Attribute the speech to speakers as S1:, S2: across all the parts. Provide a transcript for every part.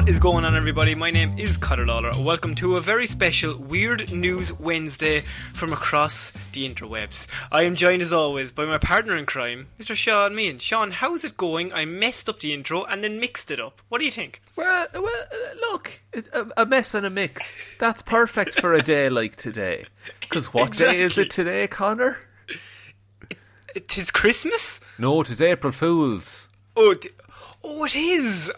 S1: What is going on, everybody? My name is Ciara Lawler. Welcome to a very special Weird News Wednesday from across the interwebs. I am joined as always by my partner in crime, Mr. Sean Meehan. Sean, how's it going? I messed up the intro and then mixed it up. What do you think?
S2: Well, look, it's a mess and a mix. That's perfect for a day like today. Because what day is it today, Connor?
S1: Tis Christmas?
S2: No, 'tis April Fool's.
S1: Oh, it is!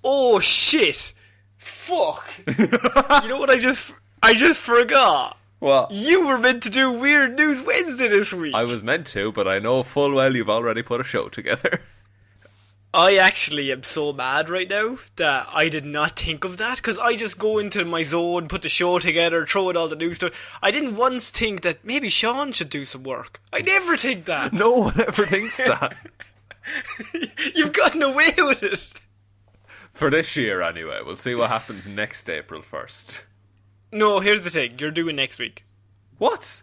S1: Oh, shit! Fuck! You know what I just forgot?
S2: What?
S1: You were meant to do Weird News Wednesday this week!
S2: I was meant to, but I know full well you've already put a show together.
S1: I actually am so mad right now that I did not think of that, because I just go into my zone, put the show together, throw in all the news stuff. I didn't once think that maybe Sean should do some work. I never think that.
S2: No one ever thinks that.
S1: You've gotten away with it.
S2: For this year, anyway. We'll see what happens next April 1st.
S1: No, here's the thing. You're doing next week.
S2: What?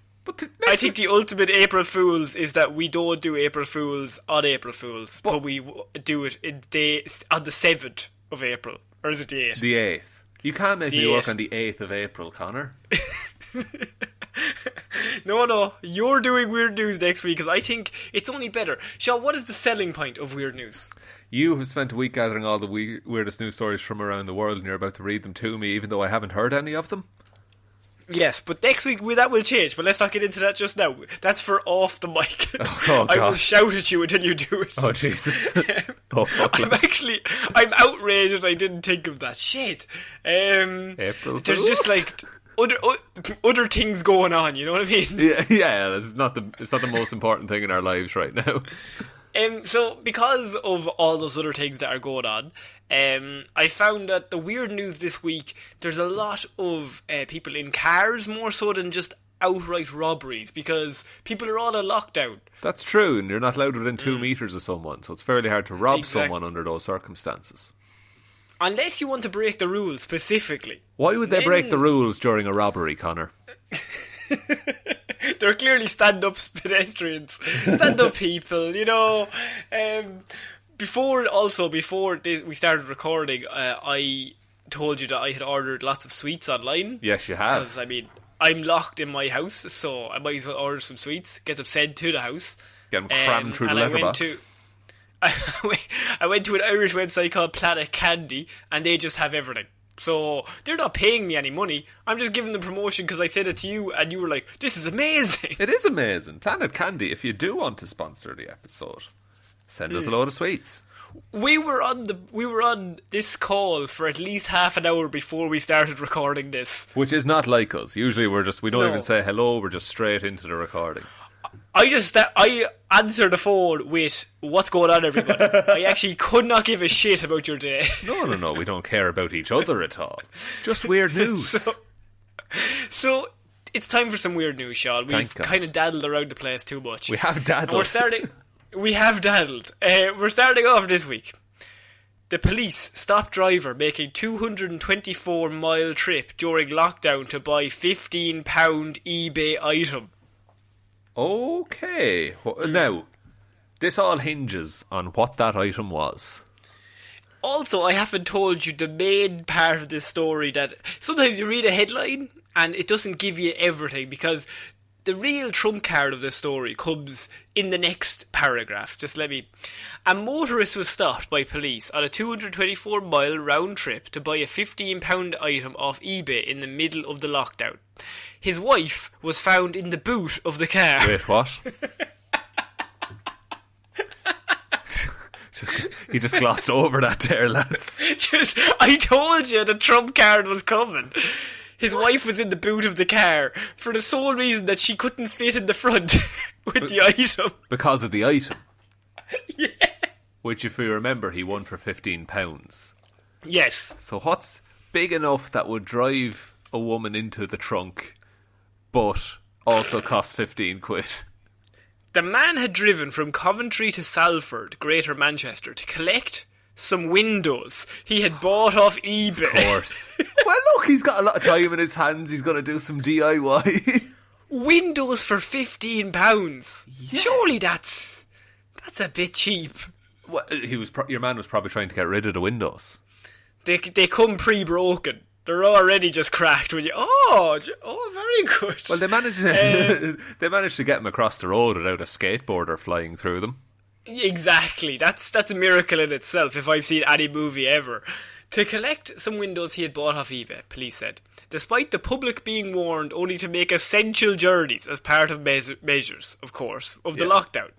S1: I think the ultimate April Fools is that we don't do April Fools on April Fools, but we do it on the 7th of April. Or is it the 8th?
S2: The 8th. You can't make me work on the 8th of April, Connor.
S1: No, you're doing Weird News next week because I think it's only better. Sean, what is the selling point of Weird News?
S2: You have spent a week gathering all the weirdest news stories from around the world and you're about to read them to me even though I haven't heard any of them?
S1: Yes, but next week that will change, but let's not get into that just now. That's for off the mic.
S2: Oh,
S1: I will shout at you until you do it.
S2: Oh, Jesus. Fuck.
S1: I'm outraged I didn't think of that. Shit.
S2: April
S1: There's
S2: Fools?
S1: just like other things going on, you know what I mean?
S2: Yeah, it's not the most important thing in our lives right now.
S1: So, because of all those other things that are going on, I found that the weird news this week, there's a lot of people in cars more so than just outright robberies, because people are all on lockdown.
S2: That's true, and you're not allowed within 2 metres of someone, so it's fairly hard to rob someone under those circumstances.
S1: Unless you want to break the rules specifically.
S2: Why would they break the rules during a robbery, Connor?
S1: They're clearly stand-up pedestrians, stand-up people, you know. Before we started recording, I told you that I had ordered lots of sweets online.
S2: Yes, you have.
S1: Because, I mean, I'm locked in my house, so I might as well order some sweets, get them sent to the house.
S2: Get them crammed through the letterbox.
S1: I went to an Irish website called Planet Candy, and they just have everything. So they're not paying me any money. I'm just giving them promotion because I said it to you, and you were like, "This is amazing."
S2: It is amazing. Planet Candy. If you do want to sponsor the episode, send us a load of sweets.
S1: We were on this call for at least half an hour before we started recording this,
S2: which is not like us. Usually we don't even say hello. We're just straight into the recording.
S1: I answered the phone with, "What's going on, everybody?" I actually could not give a shit about your day.
S2: No, we don't care about each other at all. Just weird news.
S1: So it's time for some weird news, Sean. We've kind of daddled around the place too much.
S2: We have daddled.
S1: We have daddled. We're starting off this week. The police stopped driver making 224-mile trip during lockdown to buy £15 eBay item.
S2: Okay. Now, this all hinges on what that item was.
S1: Also, I haven't told you the main part of this story, that sometimes you read a headline and it doesn't give you everything, because the real trump card of this story comes in the next paragraph. A motorist was stopped by police on a 224-mile round trip to buy a £15 item off eBay in the middle of the lockdown. His wife was found in the boot of the car.
S2: Wait, what? He just glossed over that there, lads.
S1: I told you the trump card was coming. His wife was in the boot of the car for the sole reason that she couldn't fit in the front with the item.
S2: Because of the item?
S1: Yeah.
S2: Which, if we remember, he won for £15.
S1: Yes.
S2: So what's big enough that would drive a woman into the trunk, but also cost 15 quid?
S1: The man had driven from Coventry to Salford, Greater Manchester, to collect some windows he had bought off eBay.
S2: Of course. Well, look, he's got a lot of time in his hands. He's going to do some DIY.
S1: Windows for £15. Yeah. Surely that's a bit cheap.
S2: Well, your man was probably trying to get rid of the windows.
S1: They come pre-broken. They're already just cracked when you... Oh, very good.
S2: Well, they managed to get him across the road without a skateboarder flying through them.
S1: Exactly. That's a miracle in itself, if I've seen any movie ever. To collect some windows he had bought off eBay, police said, despite the public being warned only to make essential journeys as part of measures, of course, of the lockdown.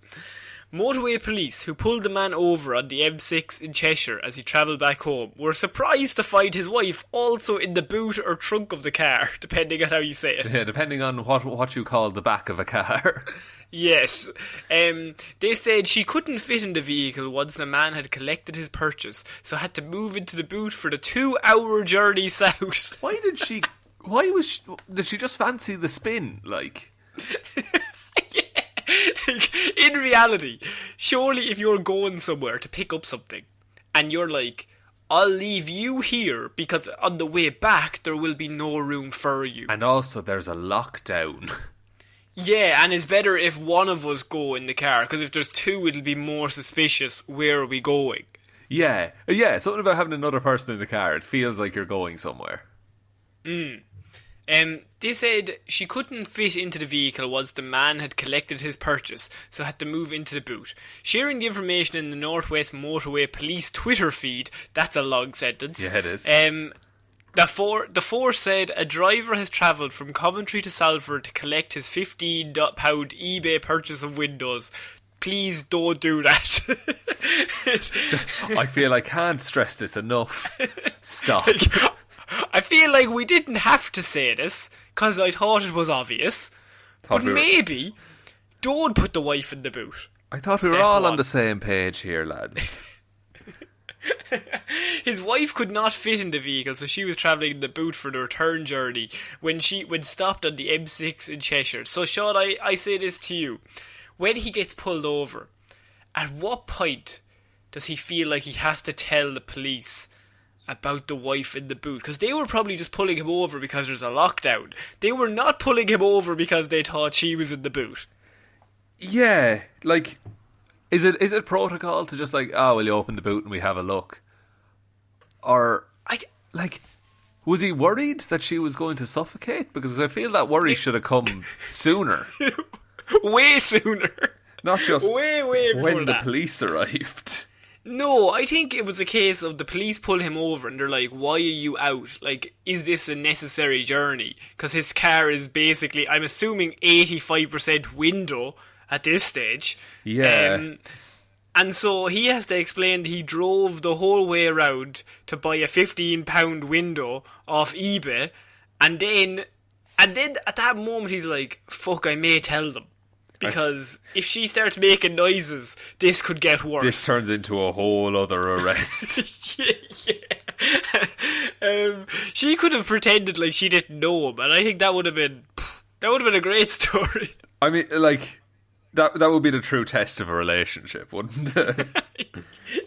S1: Motorway police, who pulled the man over on the M6 in Cheshire as he travelled back home, were surprised to find his wife also in the boot or trunk of the car, depending on how you say it.
S2: Yeah, depending on what you call the back of a car.
S1: Yes. They said she couldn't fit in the vehicle once the man had collected his purchase, so had to move into the boot for the 2-hour journey south.
S2: Did she just fancy the spin, like?
S1: In reality, surely if you're going somewhere to pick up something and you're like, I'll leave you here because on the way back there will be no room for you.
S2: And also there's a lockdown.
S1: Yeah, and it's better if one of us go in the car, because if there's two it'll be more suspicious. Where are we going?
S2: Yeah, something about having another person in the car. It feels like you're going somewhere.
S1: They said she couldn't fit into the vehicle once the man had collected his purchase, so had to move into the boot. Sharing the information in the Northwest Motorway Police Twitter feed, that's a long sentence.
S2: Yeah, it is.
S1: The force said a driver has travelled from Coventry to Salford to collect his £15 eBay purchase of windows. Please don't do that.
S2: I feel I can't stress this enough. Stop.
S1: I feel like we didn't have to say this, because I thought it was obvious. Maybe don't put the wife in the boot.
S2: I thought we were all on the same page here, lads.
S1: His wife could not fit in the vehicle, so she was travelling in the boot for the return journey when stopped on the M6 in Cheshire. So Sean, I say this to you. When he gets pulled over, at what point does he feel like he has to tell the police about the wife in the boot? Because they were probably just pulling him over because there's a lockdown. They were not pulling him over because they thought she was in the boot.
S2: Yeah, like, is it protocol to just like, will you open the boot and we have a look? Or, was he worried that she was going to suffocate? Because I feel that worry should have come sooner.
S1: Way sooner.
S2: Not just
S1: way
S2: when the police arrived.
S1: No, I think it was a case of the police pull him over and they're like, why are you out? Like, is this a necessary journey? Because his car is basically, I'm assuming, 85% window at this stage.
S2: Yeah.
S1: And so he has to explain that he drove the whole way around to buy a £15 window off eBay. And then at that moment he's like, fuck, I may tell them. Because if she starts making noises, this could get worse.
S2: This turns into a whole other arrest.
S1: yeah. She could have pretended like she didn't know him, and I think that would have been a great story.
S2: I mean, like, that would be the true test of a relationship, wouldn't it?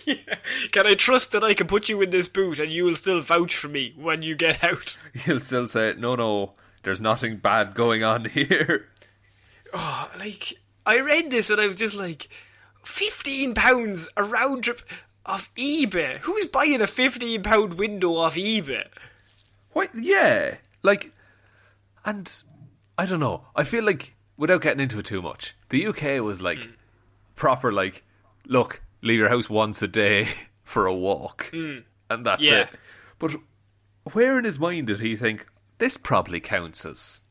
S1: Yeah. Can I trust that I can put you in this boot and you will still vouch for me when you get out?
S2: He'll still say, no, there's nothing bad going on here.
S1: Oh, like, I read this and I was just like, £15 a round trip off eBay? Who's buying a £15 window off eBay?
S2: What? Yeah. Like, and I don't know. I feel like, without getting into it too much, the UK was like, proper like, look, leave your house once a day for a walk. And that's it. But where in his mind did he think, this probably counts as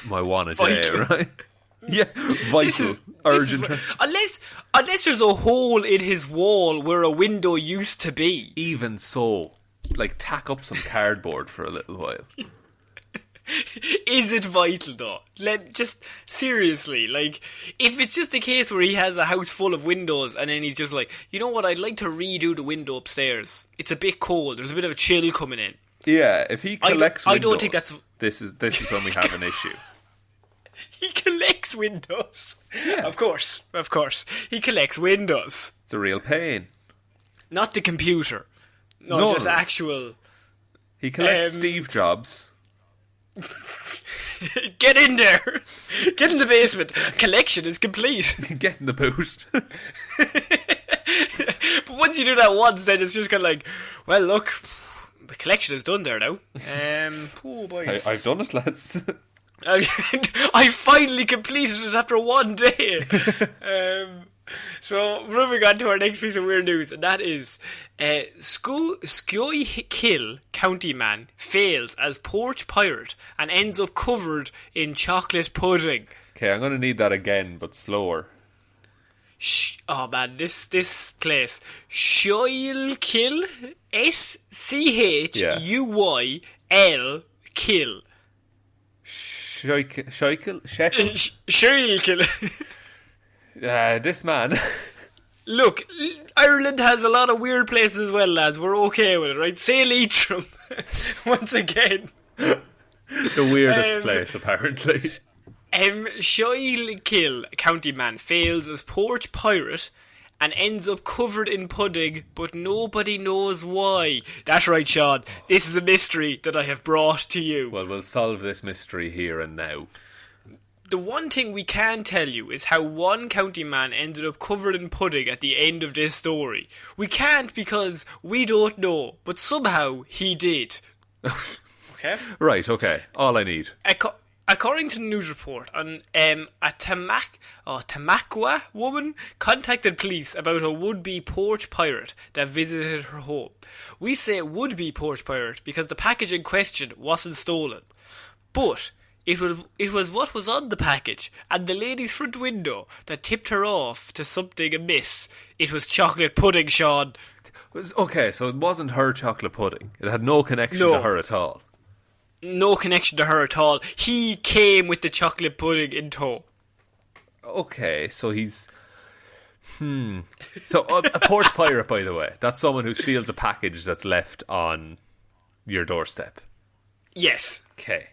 S2: my one a day, right? Yeah, vital, urgent.
S1: Unless there's a hole in his wall where a window used to be.
S2: Even so, like, tack up some cardboard for a little while.
S1: Is it vital though? Seriously, like, if it's just a case where he has a house full of windows and then he's just like, you know what, I'd like to redo the window upstairs. It's a bit cold. There's a bit of a chill coming in.
S2: Yeah, if he collects windows,
S1: I don't think that's...
S2: This is when we have an issue.
S1: He collects windows.
S2: Yeah.
S1: Of course. He collects windows.
S2: It's a real pain.
S1: Not the computer. No, just actual...
S2: He collects Steve Jobs.
S1: Get in there. Get in the basement. Collection is complete.
S2: Get in the boot.
S1: But once you do that once, then it's just kind of like, well, look, the collection is done there now. Oh, boys.
S2: I've done it, lads.
S1: I finally completed it after one day. So, moving on to our next piece of weird news, and that is Schuylkill County man fails as porch pirate and ends up covered in chocolate pudding.
S2: Okay, I'm going to need that again, but slower.
S1: Oh man, this place. Schuylkill, Schuyle kill.
S2: Shekel?
S1: Schuylkill.
S2: This man.
S1: Look, Ireland has a lot of weird places as well, lads. We're okay with it, right? Say Leitrim. Once again.
S2: The weirdest place, apparently.
S1: Schuylkill County man fails as porch pirate and ends up covered in pudding, but nobody knows why. That's right, Sean. This is a mystery that I have brought to you.
S2: Well, we'll solve this mystery here and now.
S1: The one thing we can tell you is how one county man ended up covered in pudding at the end of this story. We can't because we don't know, but somehow he did. Okay?
S2: Right, okay. All I need.
S1: According to the news report, a Tamaqua woman contacted police about a would-be porch pirate that visited her home. We say would-be porch pirate because the package in question wasn't stolen. But it was what was on the package and the lady's front window that tipped her off to something amiss. It was chocolate pudding, Sean.
S2: Okay, so it wasn't her chocolate pudding. It had no connection to her at all.
S1: No connection to her at all. He came with the chocolate pudding in tow.
S2: Okay, so he's... So a porch pirate, by the way, that's someone who steals a package that's left on your doorstep.
S1: Yes.
S2: Okay.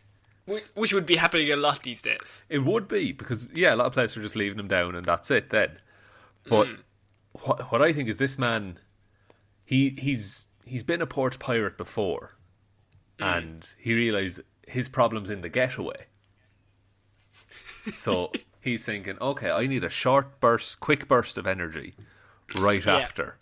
S1: Which would be happening a lot these days.
S2: It would be, because, yeah, a lot of places are just leaving them down and that's it then. But what I think is this man, he's been a porch pirate before. And he realised his problem's in the getaway. So he's thinking, okay, I need a quick burst of energy right after.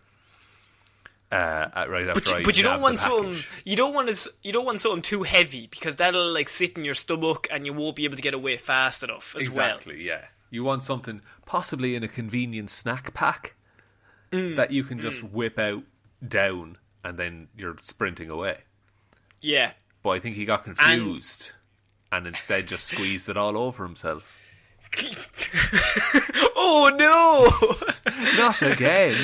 S1: But you don't want something. You don't want something too heavy because that'll like sit in your stomach and you won't be able to get away fast enough as well.
S2: Exactly, yeah. You want something possibly in a convenient snack pack that you can just whip out down and then you're sprinting away.
S1: Yeah.
S2: But I think he got confused and instead just squeezed it all over himself.
S1: Oh no!
S2: Not again.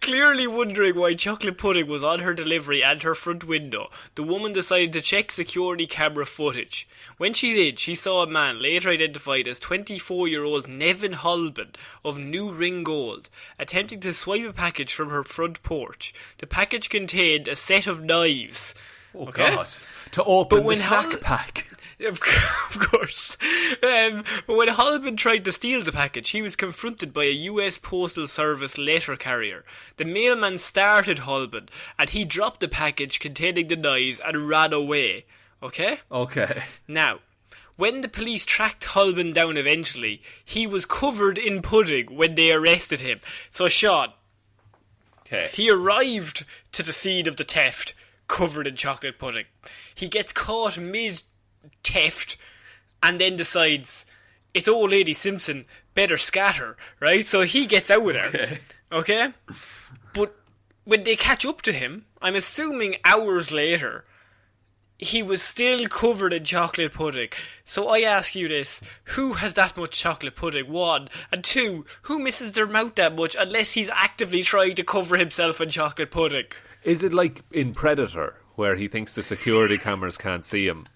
S1: Clearly wondering why chocolate pudding was on her delivery and her front window, the woman decided to check security camera footage. When she did, she saw a man later identified as 24-year-old Nevin Holben of New Ringgold attempting to swipe a package from her front porch. The package contained a set of knives.
S2: Oh, okay? God. To open the snack pack.
S1: Of course. But when Holben tried to steal the package, he was confronted by a US Postal Service letter carrier. The mailman started Holben, and he dropped the package containing the knives and ran away. Okay?
S2: Okay.
S1: Now, when the police tracked Holben down eventually, he was covered in pudding when they arrested him. So, Sean, he arrived to the scene of the theft covered in chocolate pudding. He gets caught mid-theft and then decides it's old lady Simpson, better scatter, right? So he gets out of there. Okay? But when they catch up to him, I'm assuming hours later, he was still covered in chocolate pudding. So I ask you this, who has that much chocolate pudding? One. And two, who misses their mouth that much unless he's actively trying to cover himself in chocolate pudding?
S2: Is it like in Predator, where he thinks the security cameras can't see him,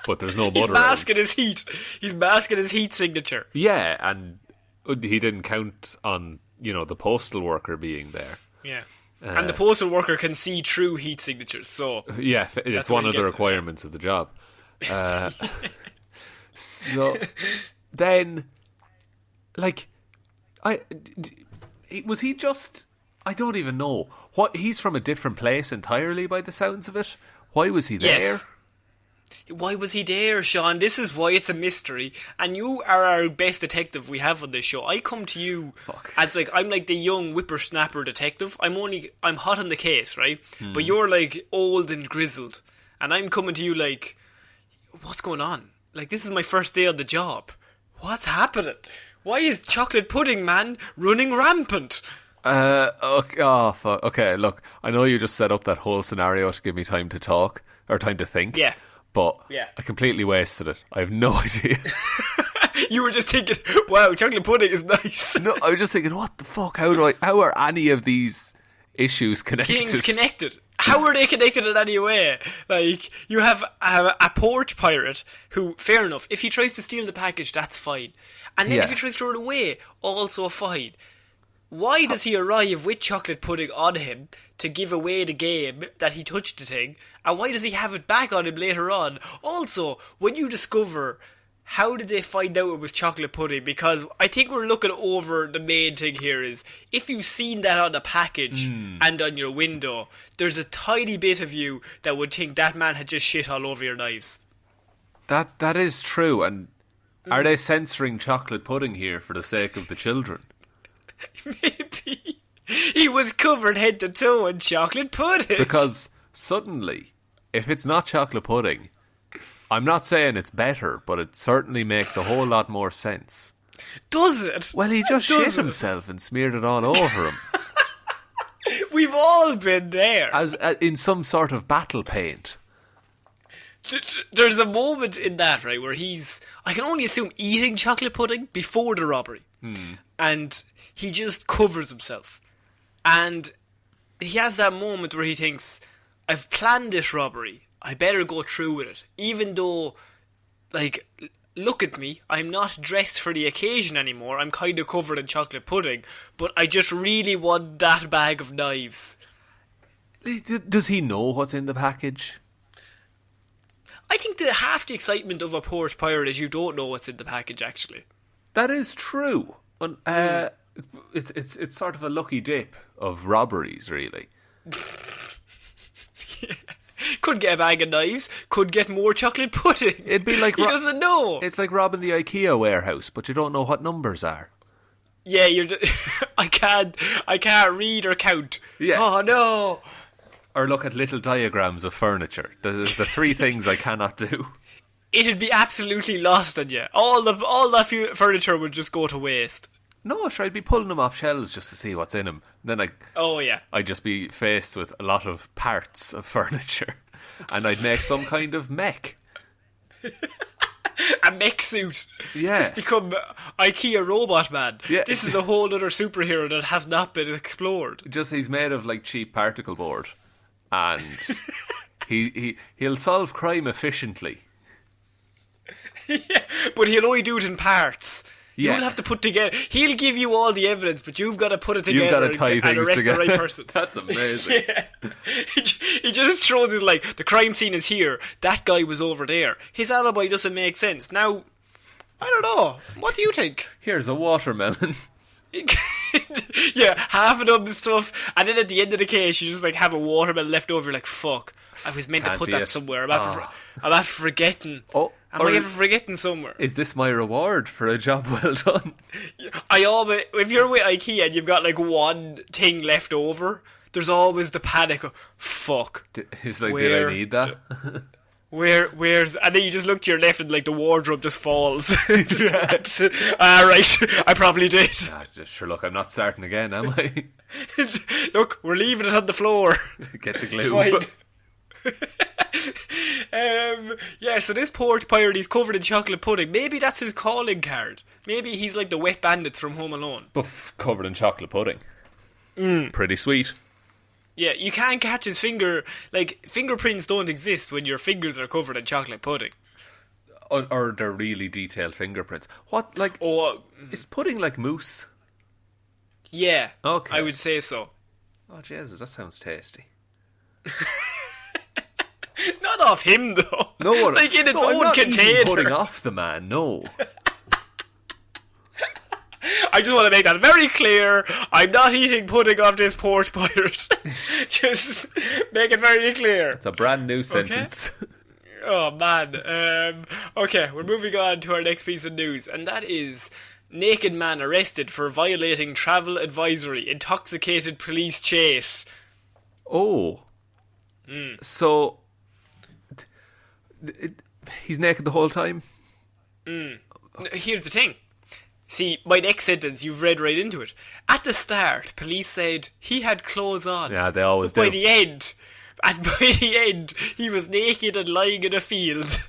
S2: but there's no butter?
S1: He's masking his heat. He's masking his heat signature.
S2: Yeah, and he didn't count on, the postal worker being there.
S1: Yeah. And the postal worker can see true heat signatures, so...
S2: Yeah, it's one of the requirements of the job. So, then, was he just... I don't even know. He's from a different place entirely by the sounds of it. Why was he there?
S1: Why was he there, Sean? This is why it's a mystery. And you are our best detective we have on this show. I come to you as I'm like the young whippersnapper detective. I'm hot on the case, right? But you're like old and grizzled. And I'm coming to you like, what's going on? Like, this is my first day on the job. What's happening? Why is chocolate pudding man running rampant?
S2: Okay, look, I know you just set up that whole scenario to give me time to talk, or time to think.
S1: Yeah.
S2: But
S1: Yeah.
S2: I completely wasted it. I have no idea.
S1: You were just thinking, wow, chocolate pudding is nice.
S2: No, I was just thinking, what the fuck? How are any of these issues connected?
S1: Things connected. How are they connected in any way? Like, you have a porch pirate who, fair enough, if he tries to steal the package, that's fine. And then if he tries to throw it away, also fine. Why does he arrive with chocolate pudding on him to give away the game that he touched the thing? And why does he have it back on him later on? Also, when you discover, how did they find out it was chocolate pudding? Because I think we're looking over the main thing here is, if you've seen that on the package and on your window, there's a tiny bit of you that would think that man had just shit all over your knives.
S2: That is true. And are they censoring chocolate pudding here for the sake of the children?
S1: Maybe. He was covered head to toe in chocolate pudding.
S2: Because suddenly, if it's not chocolate pudding, I'm not saying it's better, but it certainly makes a whole lot more sense.
S1: Does it?
S2: Well, he just shit himself and smeared it all over him.
S1: We've all been there.
S2: As in some sort of battle paint.
S1: There's a moment in that, right, where he's, I can only assume, eating chocolate pudding before the robbery. And he just covers himself. And he has that moment where he thinks, I've planned this robbery, I better go through with it. Even though, like, look at me, I'm not dressed for the occasion anymore, I'm kind of covered in chocolate pudding, but I just really want that bag of knives.
S2: Does he know what's in the package?
S1: I think that half the excitement of a porch pirate is you don't know what's in the package, actually.
S2: That is true. It's sort of a lucky dip of robberies, really.
S1: Could get a bag of knives, could get more chocolate pudding.
S2: It'd be like
S1: he doesn't know.
S2: It's like robbing the IKEA warehouse, but you don't know what numbers are.
S1: Yeah, you're I can't read or count.
S2: Yeah.
S1: Oh no.
S2: Or look at little diagrams of furniture. There's the three things I cannot do.
S1: It'd be absolutely lost on you. All that furniture would just go to waste.
S2: No, sure, I'd be pulling them off shelves just to see what's in them. And then I'd just be faced with a lot of parts of furniture. And I'd make some kind of mech.
S1: A mech suit.
S2: Yeah.
S1: Just become IKEA Robot Man.
S2: Yeah.
S1: This is a whole other superhero that has not been explored.
S2: Just he's made of like cheap particle board. And he'll solve crime efficiently.
S1: Yeah, but he'll only do it in parts.
S2: Yeah.
S1: You'll have to put together. He'll give you all the evidence, but you've got to put it together.
S2: You've got to tie
S1: and
S2: things
S1: arrest
S2: together.
S1: the right person.
S2: That's amazing.
S1: Yeah. He just throws his like, the crime scene is here. That guy was over there. His alibi doesn't make sense. Now, I don't know. What do you think?
S2: Here's a watermelon.
S1: Yeah, half of them stuff, and then at the end of the case, you just like have a watermelon left over. You're like, fuck, I was meant to put that somewhere. I'm after forgetting.
S2: Oh,
S1: am I ever forgetting somewhere?
S2: Is this my reward for a job well done?
S1: If you're with IKEA and you've got like one thing left over, there's always the panic of fuck.
S2: It's like, did I need that?
S1: Where's and then you just look to your left and like the wardrobe just falls. Right, I probably did.
S2: Sure, look, I'm not starting again, am I?
S1: Look, we're leaving it on the floor.
S2: Get the glue.
S1: Yeah, so this porch pirate, he's covered in chocolate pudding. Maybe that's his calling card. Maybe he's like the wet bandits from Home Alone.
S2: But covered in chocolate pudding. Pretty sweet.
S1: Yeah, you can't catch his finger. Like, fingerprints don't exist when your fingers are covered in chocolate pudding.
S2: Or they're really detailed fingerprints. What, like, is pudding like mousse?
S1: Yeah,
S2: okay.
S1: I would say so.
S2: Oh, Jesus, that sounds tasty.
S1: Not off him, though.
S2: No,
S1: like in its own
S2: I'm not
S1: container.
S2: Eating pudding off the man, no.
S1: I just want to make that very clear. I'm not eating pudding off this porch pirate. Just make it very clear.
S2: It's a brand new sentence.
S1: Oh, man. Okay, we're moving on to our next piece of news, and that is naked man arrested for violating travel advisory, intoxicated police chase.
S2: Oh. So, he's naked the whole time?
S1: Here's the thing. See, my next sentence, you've read right into it. At the start, police said he had clothes on.
S2: Yeah, they always
S1: but
S2: do.
S1: By the end, he was naked and lying in a field.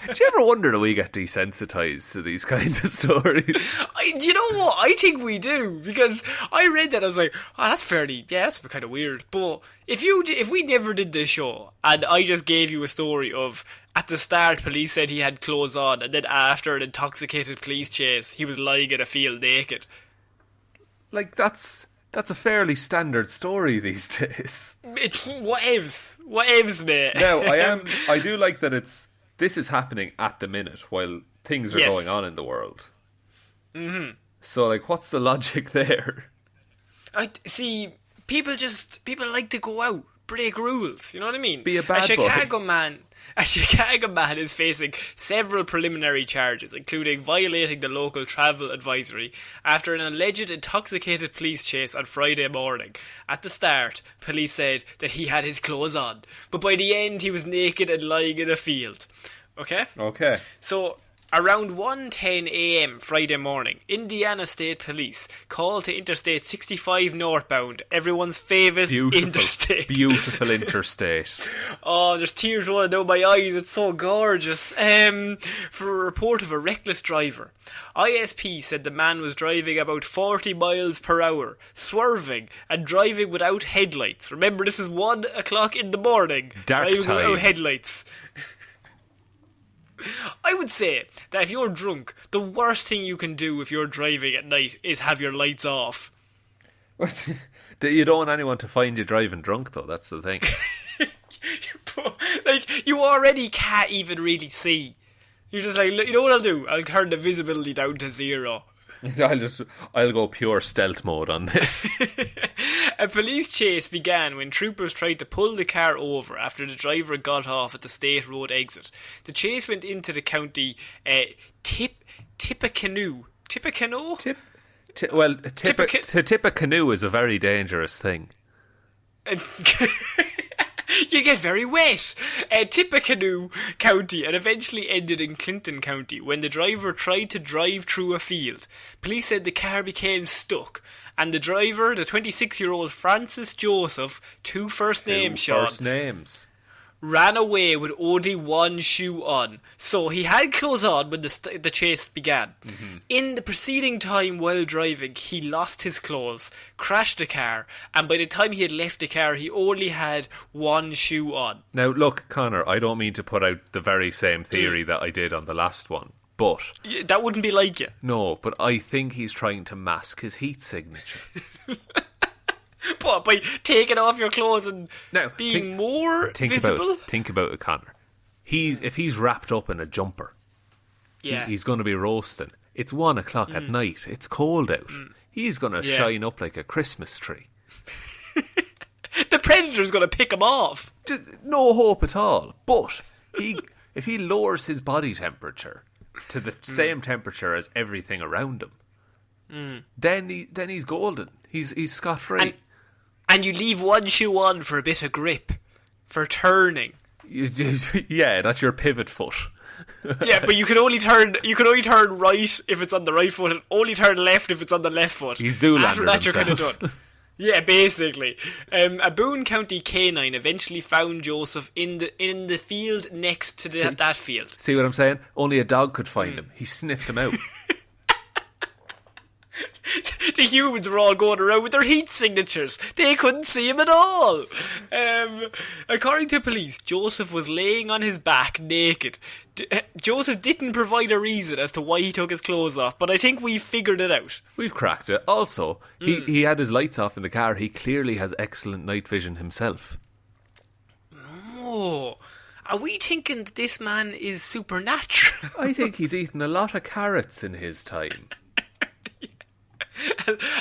S2: Do you ever wonder that we get desensitized to these kinds of stories?
S1: Do you know what? I think we do, because I read that, I was like, oh, that's kind of weird. But if we never did this show, and I just gave you a story of, at the start, police said he had clothes on, and then after an intoxicated police chase, he was lying in a field naked.
S2: Like, that's a fairly standard story these days.
S1: Whatevs, mate.
S2: Now, I do like that this is happening at the minute while things are going on in the world. Mm-hmm. So, like, what's the logic there?
S1: See, people like to go out, break rules, you know what I mean?
S2: Be a bad boy.
S1: A Chicago man is facing several preliminary charges, including violating the local travel advisory after an alleged intoxicated police chase on Friday morning. At the start, police said that he had his clothes on, but by the end he was naked and lying in a field. Okay?
S2: Okay.
S1: So, around 1:10 a.m. Friday morning, Indiana State Police called to Interstate 65 northbound, everyone's favourite interstate.
S2: Beautiful interstate.
S1: Oh, there's tears rolling down my eyes, it's so gorgeous. For a report of a reckless driver. ISP said the man was driving about 40 miles per hour, swerving and driving without headlights. Remember, this is 1 o'clock in the morning.
S2: Dark
S1: driving
S2: time.
S1: Without headlights. I would say that if you're drunk, the worst thing you can do if you're driving at night is have your lights off.
S2: You don't want anyone to find you driving drunk, though. That's the thing.
S1: Like, you already can't even really see. You're just like, you know what I'll do? I'll turn the visibility down to 0.
S2: I'll go pure stealth mode on this.
S1: A police chase began when troopers tried to pull the car over after the driver got off at the State Road exit. The chase went into the county Tippecanoe. Tippecanoe?
S2: To tip a canoe is a very dangerous thing.
S1: You get very wet. Tippecanoe County, and eventually ended in Clinton County when the driver tried to drive through a field. Police said the car became stuck, and the driver, the 26-year-old Francis Joseph, two first names, ran away with only one shoe on. So he had clothes on when the chase began. Mm-hmm. In the preceding time while driving, he lost his clothes, crashed the car, and by the time he had left the car, he only had one shoe on.
S2: Now, look, Connor, I don't mean to put out the very same theory that I did on the last one, but...
S1: That wouldn't be like you.
S2: No, but I think he's trying to mask his heat signature.
S1: What, by taking off your clothes and being more visible?
S2: Think about it, Connor. If he's wrapped up in a jumper, he's going to be roasting. It's 1 o'clock at night. It's cold out. He's going to shine up like a Christmas tree.
S1: The Predator's going to pick him off.
S2: Just no hope at all. But if he lowers his body temperature to the same temperature as everything around him, then he's golden. He's scot-free.
S1: And you leave one shoe on for a bit of grip, for turning.
S2: Yeah, that's your pivot foot.
S1: Yeah, but you can only turn right if it's on the right foot, and only turn left if it's on the left foot.
S2: He's Zoolander
S1: After that,
S2: himself.
S1: you're kind of done. Yeah, basically. A Boone County canine eventually found Joseph in the field next to that field.
S2: See what I'm saying? Only a dog could find him. He sniffed him out.
S1: The humans were all going around with their heat signatures. They couldn't see him at all. According to police, Joseph was laying on his back naked. Joseph didn't provide a reason as to why he took his clothes off, but I think we've figured it out.
S2: We've cracked it. Also, he had his lights off in the car. He clearly has excellent night vision himself.
S1: Oh, are we thinking that this man is supernatural?
S2: I think he's eaten a lot of carrots in his time.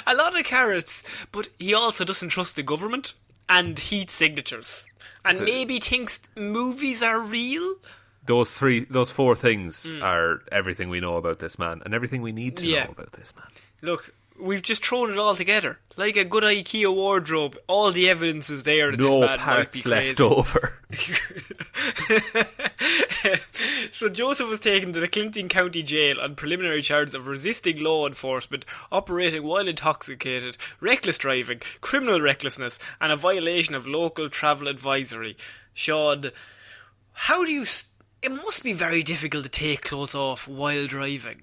S1: A lot of carrots, but he also doesn't trust the government and heat signatures. And maybe thinks movies are real?
S2: those four things are everything we know about this man and everything we need to know about this man.
S1: Look, we've just thrown it all together. Like a good IKEA wardrobe, all the evidence is there that this man might be crazy.
S2: No parts left over.
S1: So Joseph was taken to the Clinton County Jail on preliminary charges of resisting law enforcement, operating while intoxicated, reckless driving, criminal recklessness, and a violation of local travel advisory. Sean, how do you... It must be very difficult to take clothes off while driving.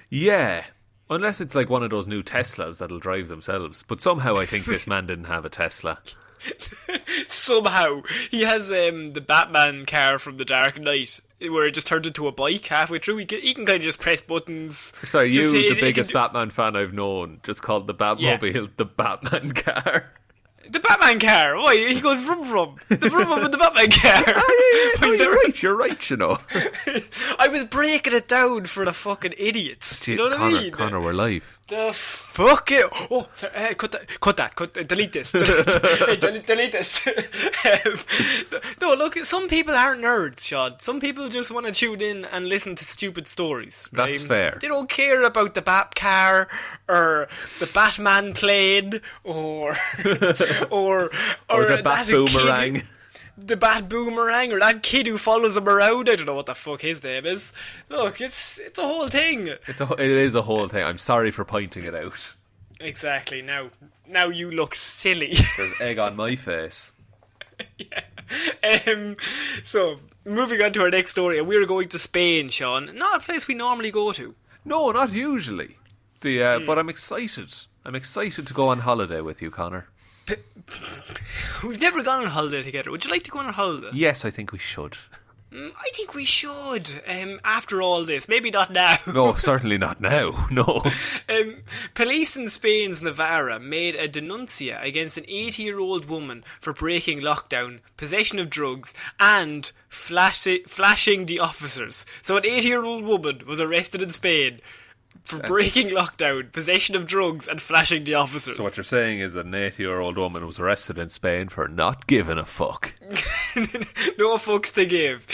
S2: Yeah. Unless it's like one of those new Teslas that'll drive themselves. But somehow I think this man didn't have a Tesla.
S1: Somehow. He has the Batman car from The Dark Knight, where it just turned into a bike halfway through. He can kind of just press buttons.
S2: Sorry, the biggest Batman fan I've known, just called the Batmobile the Batman car.
S1: The Batman car. Why? He goes vroom vroom. The vroom vroom in the Batman car.
S2: You're right, you know.
S1: I was breaking it down for the fucking idiots. You know what I mean?
S2: Connor, we're live.
S1: The fuck it. Oh, sorry, cut that. Delete this. Delete this. No, look, some people aren't nerds, Sean. Some people just want to tune in and listen to stupid stories. Right?
S2: That's fair.
S1: They don't care about the Bat car or the Batman plane or
S2: the Bat boomerang.
S1: The Bat Boomerang, or that kid who follows him around. I don't know what the fuck his name is. Look, it's a whole thing.
S2: It is a whole thing. I'm sorry for pointing it out.
S1: Exactly. Now you look silly.
S2: There's egg on my face.
S1: Yeah. So, moving on to our next story, and we're going to Spain, Sean. Not a place we normally go to.
S2: No, not usually. But I'm excited. I'm excited to go on holiday with you, Connor.
S1: We've never gone on holiday together. Would you like to go on a holiday?
S2: Yes, I think we should.
S1: I think we should. After all this, maybe not now.
S2: No, certainly not now. No.
S1: Police in Spain's Navarra made a denuncia against an 80-year-old woman for breaking lockdown, possession of drugs, and flashing the officers. So an 80-year-old woman was arrested in Spain for breaking lockdown, possession of drugs, and flashing the officers.
S2: So what you're saying is that an 80-year-old woman was arrested in Spain for not giving a fuck.
S1: No fucks to give.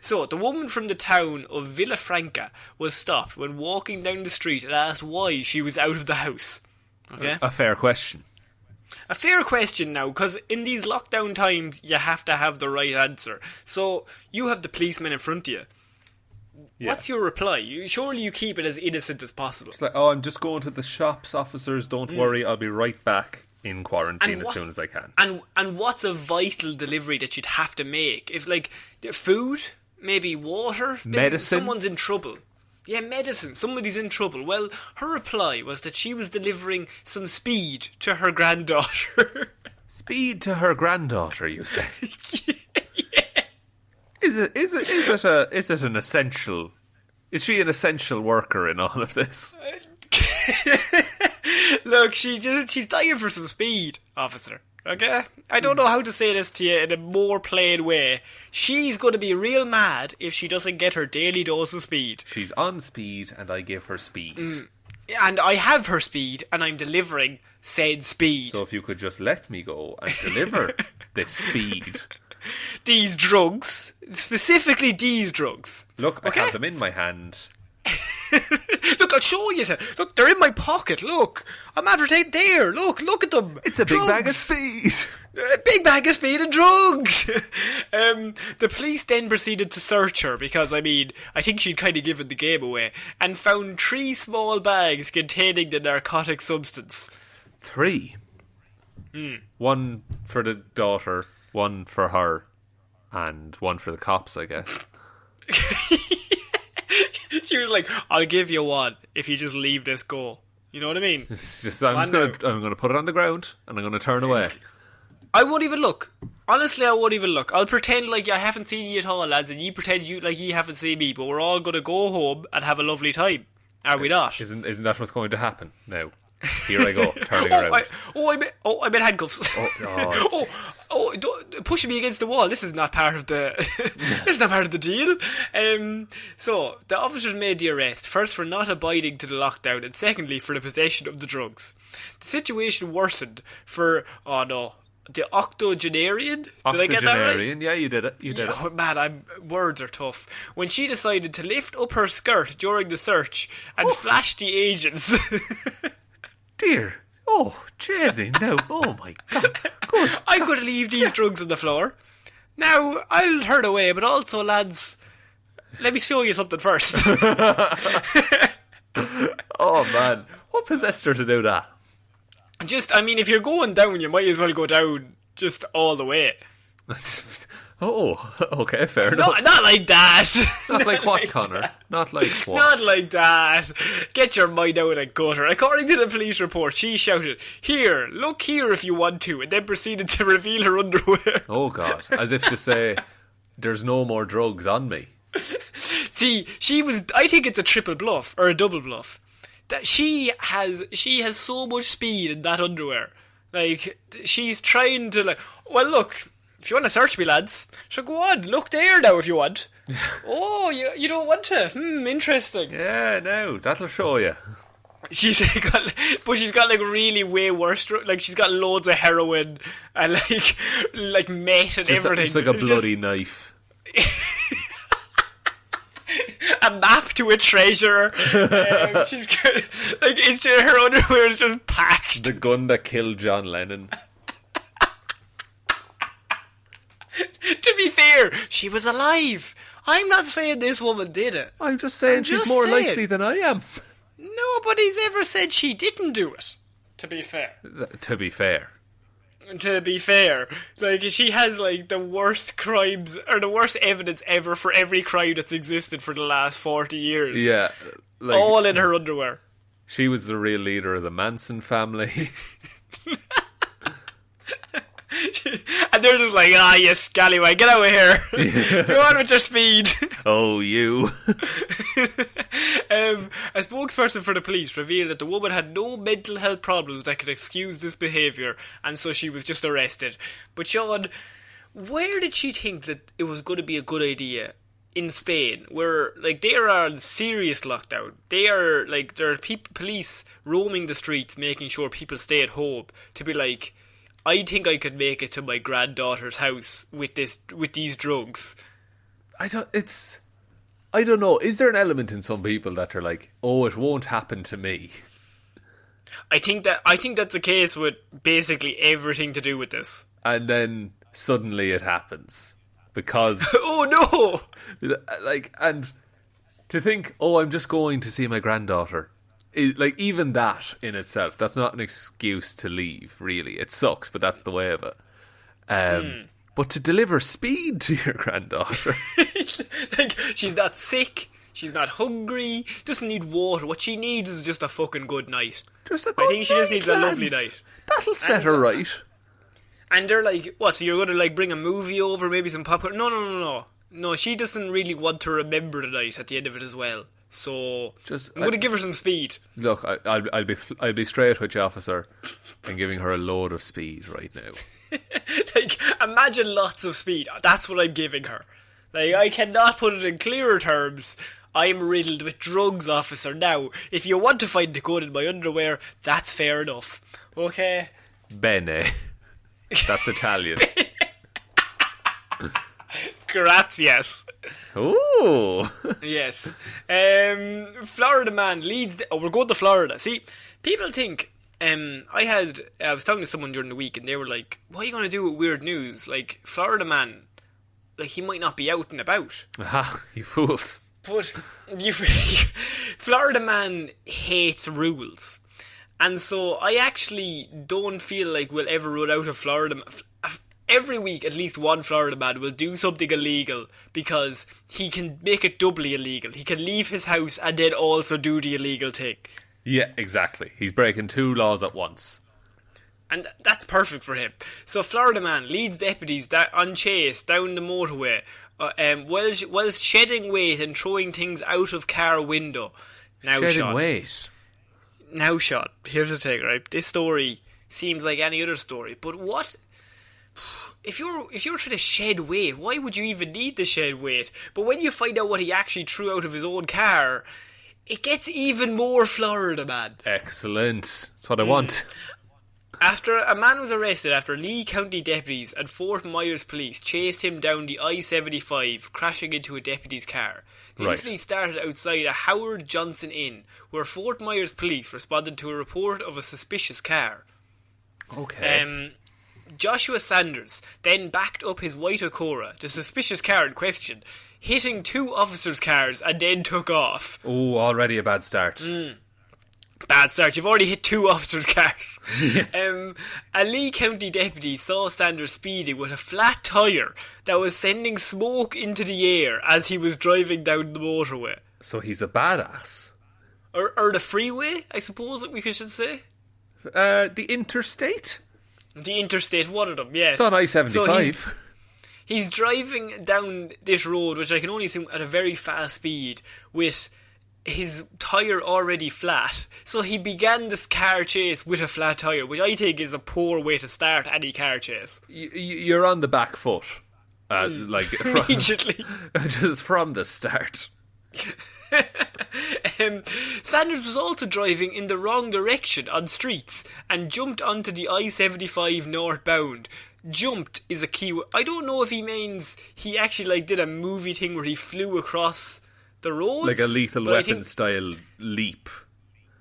S1: So the woman from the town of Villafranca was stopped when walking down the street and asked why she was out of the house. Okay?
S2: A fair question.
S1: A fair question now, because in these lockdown times, you have to have the right answer. So you have the policeman in front of you. Yeah. What's your reply? Surely you keep it as innocent as possible.
S2: It's like, I'm just going to the shops, officers, don't worry, I'll be right back in quarantine as soon as I can.
S1: And what's a vital delivery that you'd have to make? If, like, food, maybe water,
S2: medicine?
S1: Someone's in trouble. Yeah, medicine, somebody's in trouble. Well, her reply was that she was delivering some speed to her granddaughter.
S2: Speed to her granddaughter, you say? Is it an essential? Is she an essential worker in all of this?
S1: Look, she's dying for some speed, officer. Okay? I don't know how to say this to you in a more plain way. She's going to be real mad if she doesn't get her daily dose of speed.
S2: She's on speed and I give her speed.
S1: And I have her speed and I'm delivering said speed.
S2: So if you could just let me go and deliver this speed.
S1: These drugs. Specifically these drugs.
S2: Look, okay? I have them in my hand.
S1: Look, I'll show you. Look, they're in my pocket. Look, I'm advertising there. Look at them.
S2: It's a big bag of speed.
S1: A big bag of speed and drugs. The police then proceeded to search her because, I think she'd kind of given the game away, and found 3 small bags containing the narcotic substance.
S2: 3? One for the daughter, one for her, and one for the cops, I guess.
S1: She was like, I'll give you one if you just leave this go. You know what I mean?
S2: I'm gonna put it on the ground and I'm gonna turn away.
S1: I won't even look. Honestly, I won't even look. I'll pretend like I haven't seen you at all, lads, and you pretend like you haven't seen me, but we're all gonna go home and have a lovely time. Are we not?
S2: Isn't that what's going to happen now? Here I go, turning around.
S1: I'm in handcuffs. Don't pushing me against the wall. This is not part of the. This is not part of the deal. So the officers made the arrest first for not abiding to the lockdown, and secondly for the possession of the drugs. The situation worsened for the octogenarian. Did I get that right?
S2: Octogenarian, yeah, you did it. You did it.
S1: Oh man, words are tough. When she decided to lift up her skirt during the search and flash the agents.
S2: Dear. Oh, Jazzy, no. Oh my God. Good.
S1: I'm going to leave these drugs on the floor. Now, I'll turn away, but also, lads, let me show you something first.
S2: Oh man. What possessed her to do that?
S1: If you're going down, you might as well go down just all the way.
S2: Oh, okay, fair enough.
S1: Not like that.
S2: Not like what, Connor? Not like what?
S1: Not like that. Get your mind out of the gutter. According to the police report, she shouted, "Here, look here if you want to," and then proceeded to reveal her underwear.
S2: Oh God, as if to say, there's no more drugs on me.
S1: See, I think it's a triple bluff, or a double bluff. That she has so much speed in that underwear. Like, she's trying to, well, look, if you want to search me, lads, so go on, look there now if you want. Oh, you don't want to? Interesting.
S2: Yeah, no, that'll show you.
S1: She's got really way worse. Like, she's got loads of heroin and like meth and everything.
S2: It's like a bloody knife.
S1: A map to a treasure. She's got, her underwear is just packed.
S2: The gun that killed John Lennon.
S1: To be fair, she was alive. I'm not saying this woman did it.
S2: I'm just saying she's more likely than I am.
S1: Nobody's ever said she didn't do it. To be fair.
S2: To be fair.
S1: To be fair, she has the worst crimes or the worst evidence ever for every crime that's existed for the last 40 years.
S2: Yeah,
S1: all in her underwear. She
S2: was the real leader of the Manson family.
S1: And they're just you scallywag, get out of here. Go on with your speed.
S2: Oh, you.
S1: A spokesperson for the police revealed that the woman had no mental health problems that could excuse this behaviour, and so she was just arrested. But Sean, where did she think that it was going to be a good idea in Spain, where they are on serious lockdown? They are there are police roaming the streets, making sure people stay at home, to be I think I could make it to my granddaughter's house with these drugs.
S2: I don't know. Is there an element in some people that are oh, it won't happen to me?
S1: I think that's the case with basically everything to do with this.
S2: And then suddenly it happens because
S1: oh no!
S2: And to think, oh, I'm just going to see my granddaughter. Even that in itself, that's not an excuse to leave, really. It sucks, but that's the way of it. But to deliver speed to your granddaughter...
S1: she's not sick, she's not hungry, doesn't need water. What she needs is just a fucking good night.
S2: I think
S1: she just needs a lovely night.
S2: That'll set her right.
S1: And they're what, so you're going to bring a movie over, maybe some popcorn? No. No, she doesn't really want to remember the night at the end of it as well. So I'm going to give her some speed.
S2: Look, I'll be straight with you, officer, and giving her a load of speed right now.
S1: Imagine lots of speed. That's what I'm giving her. I cannot put it in clearer terms. I'm riddled with drugs, officer. Now, if you want to find the gun in my underwear, that's fair enough. Okay?
S2: Bene. That's Italian.
S1: Gracias.
S2: Ooh.
S1: Yes. Florida man leads... we're going to Florida. See, people think... I was talking to someone during the week and they were like, what are you going to do with weird news? Florida man, he might not be out and about.
S2: Aha, you fools.
S1: But Florida man hates rules. And so I actually don't feel like we'll ever run out of Florida... Every week, at least one Florida man will do something illegal because he can make it doubly illegal. He can leave his house and then also do the illegal thing.
S2: Yeah, exactly. He's breaking two laws at once.
S1: And that's perfect for him. So Florida man leads deputies on chase down the motorway whilst shedding weight and throwing things out of car window. Now,
S2: shedding
S1: Sean,
S2: weight?
S1: Now, Sean, here's the thing, right? This story seems like any other story, but what... If you're trying to shed weight, why would you even need to shed weight? But when you find out what he actually threw out of his own car, it gets even more Florida, man.
S2: Excellent. That's what I want.
S1: After a man was arrested after Lee County deputies and Fort Myers police chased him down the I-75, crashing into a deputy's car. The incident started outside a Howard Johnson Inn, where Fort Myers police responded to a report of a suspicious car.
S2: Okay.
S1: Joshua Sanders then backed up his white Acura, the suspicious car in question, hitting 2 officers' cars and then took off.
S2: Oh, already a bad start.
S1: Bad start. You've already hit 2 officers' cars. A Lee County deputy saw Sanders speeding with a flat tyre that was sending smoke into the air as he was driving down the motorway.
S2: So he's a badass.
S1: Or the freeway, I suppose we should say.
S2: The interstate?
S1: The interstate, one of them, yes.
S2: It's on I-75.
S1: So he's driving down this road, which I can only assume at a very fast speed, with his tyre already flat. So he began this car chase with a flat tyre, which I think is a poor way to start any car chase.
S2: You're on the back foot.
S1: Immediately.
S2: Just from the start.
S1: Sanders was also driving in the wrong direction on streets and jumped onto the I-75 northbound. Jumped is a key word. I don't know if he means he actually did a movie thing where he flew across the roads.
S2: Like a Lethal Weapon style leap.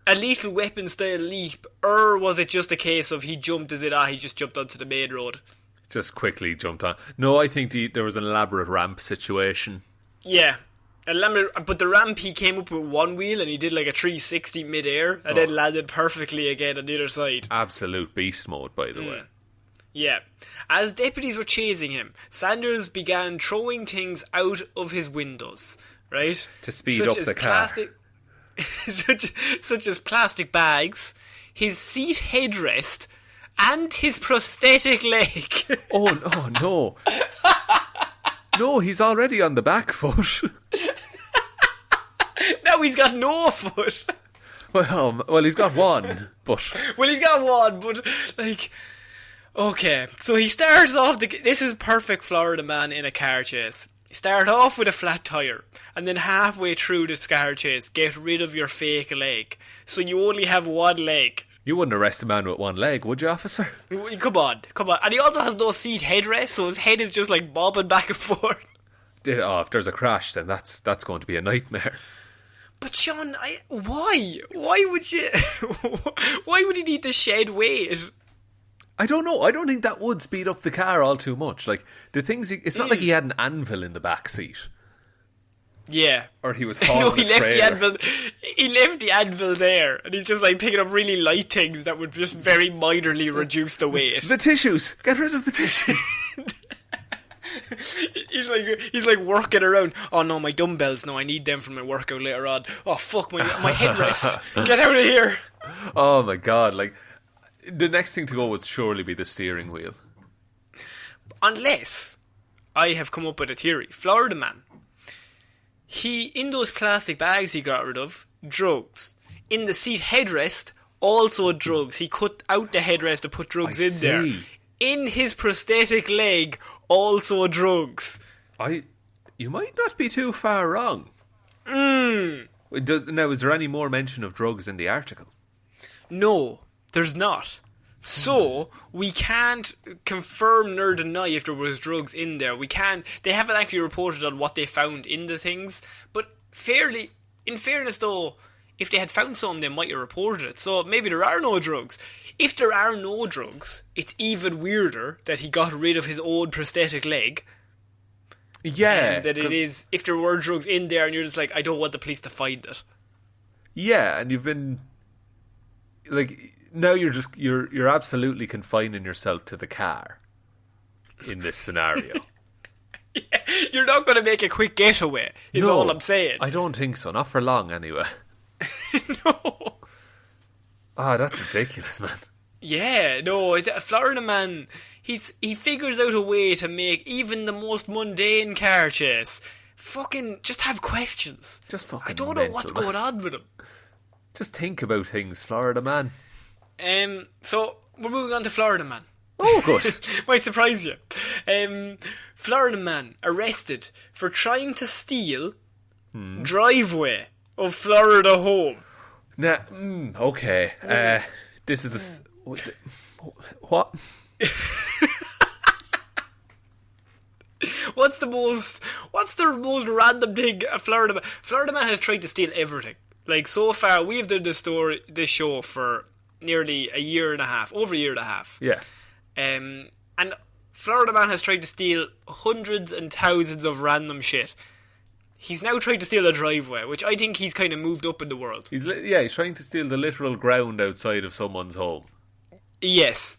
S1: A Lethal Weapon style leap, or was it just a case of he jumped as he just jumped onto the main road?
S2: Just quickly jumped on. No, I think there was an elaborate ramp situation.
S1: Yeah. But the ramp, he came up with one wheel and he did like a 360 mid-air and then landed perfectly again on the other side.
S2: Absolute beast mode, by the way.
S1: Yeah. As deputies were chasing him, Sanders began throwing things out of his windows, right?
S2: To speed up the car.
S1: Such as plastic bags, his seat headrest, and his prosthetic leg.
S2: Oh no. No, he's already on the back foot.
S1: Now he's got no foot.
S2: Well, he's got one, but...
S1: Well, he's got one, but, Okay, so he starts off... This is perfect Florida man in a car chase. Start off with a flat tyre, and then halfway through the car chase, get rid of your fake leg. So you only have one leg.
S2: You wouldn't arrest a man with one leg, would you, officer?
S1: Come on. And he also has no seat headrest, so his head is just bobbing back and forth.
S2: Oh, if there's a crash, then that's going to be a nightmare.
S1: But Sean, why? Why would you... Why would he need to shed weight?
S2: I don't know. I don't think that would speed up the car all too much. It's not like he had an anvil in the back seat.
S1: Yeah.
S2: Or he was
S1: he left the anvil. He left the anvil there, and he's just picking up really light things that would just very minorly reduce the weight.
S2: The tissues. Get rid of the tissues.
S1: He's working around. Oh no, my dumbbells. No, I need them for my workout later on. Oh fuck, my headrest. Get out of here.
S2: Oh my god! The next thing to go would surely be the steering wheel.
S1: Unless I have come up with a theory. Florida man. In those plastic bags he got rid of, drugs. In the seat headrest, also drugs. He cut out the headrest to put drugs in there. In his prosthetic leg, also drugs.
S2: You might not be too far wrong. Now, is there any more mention of drugs in the article?
S1: No, there's not. So, we can't confirm nor deny if there was drugs in there. They haven't actually reported on what they found in the things. But in fairness though, if they had found some, they might have reported it. So, maybe there are no drugs. If there are no drugs, it's even weirder that he got rid of his own prosthetic leg.
S2: Yeah.
S1: That it is, if there were drugs in there and you're just I don't want the police to find it.
S2: Yeah, and you've been... now you're absolutely confining yourself to the car in this scenario.
S1: Yeah, you're not going to make a quick getaway, is all I'm saying.
S2: I don't think so. Not for long, anyway.
S1: No.
S2: Ah, that's ridiculous, man.
S1: Yeah, no, it's a Florida man. He figures out a way to make even the most mundane car chase fucking just have questions.
S2: Just fucking
S1: I don't know what's going on with him.
S2: Just think about things, Florida man.
S1: So we're moving on to Florida man.
S2: Oh, good.
S1: Might surprise you. Florida man arrested for trying to steal driveway of Florida home.
S2: Nah, okay. This is What?
S1: What's the most random thing a Florida man has tried to steal everything. Like, so far, we've done this show for nearly a year and a half.
S2: Yeah.
S1: And Florida man has tried to steal hundreds and thousands of random shit. He's now trying to steal a driveway, which I think he's kind of moved up in the world.
S2: He's trying to steal the literal ground outside of someone's home.
S1: Yes.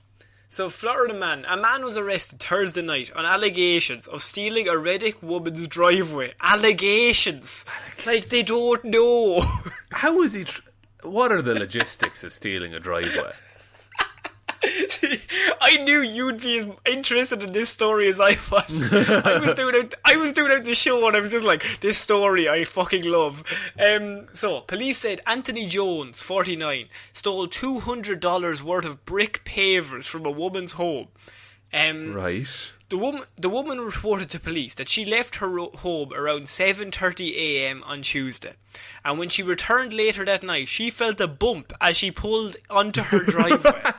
S1: So, a man was arrested Thursday night on allegations of stealing a Reddick woman's driveway. Allegations! Like, they don't know.
S2: How is he... What are the logistics of stealing a driveway?
S1: I knew you'd be as interested in this story as I was. I was doing out the show and I was just like, this story I fucking love. So, police said Anthony Jones, 49, stole $200 worth of brick pavers from a woman's home.
S2: Right.
S1: The woman reported to police that she left her home around 7:30 a.m. on Tuesday, and when she returned later that night, she felt a bump as she pulled onto her driveway.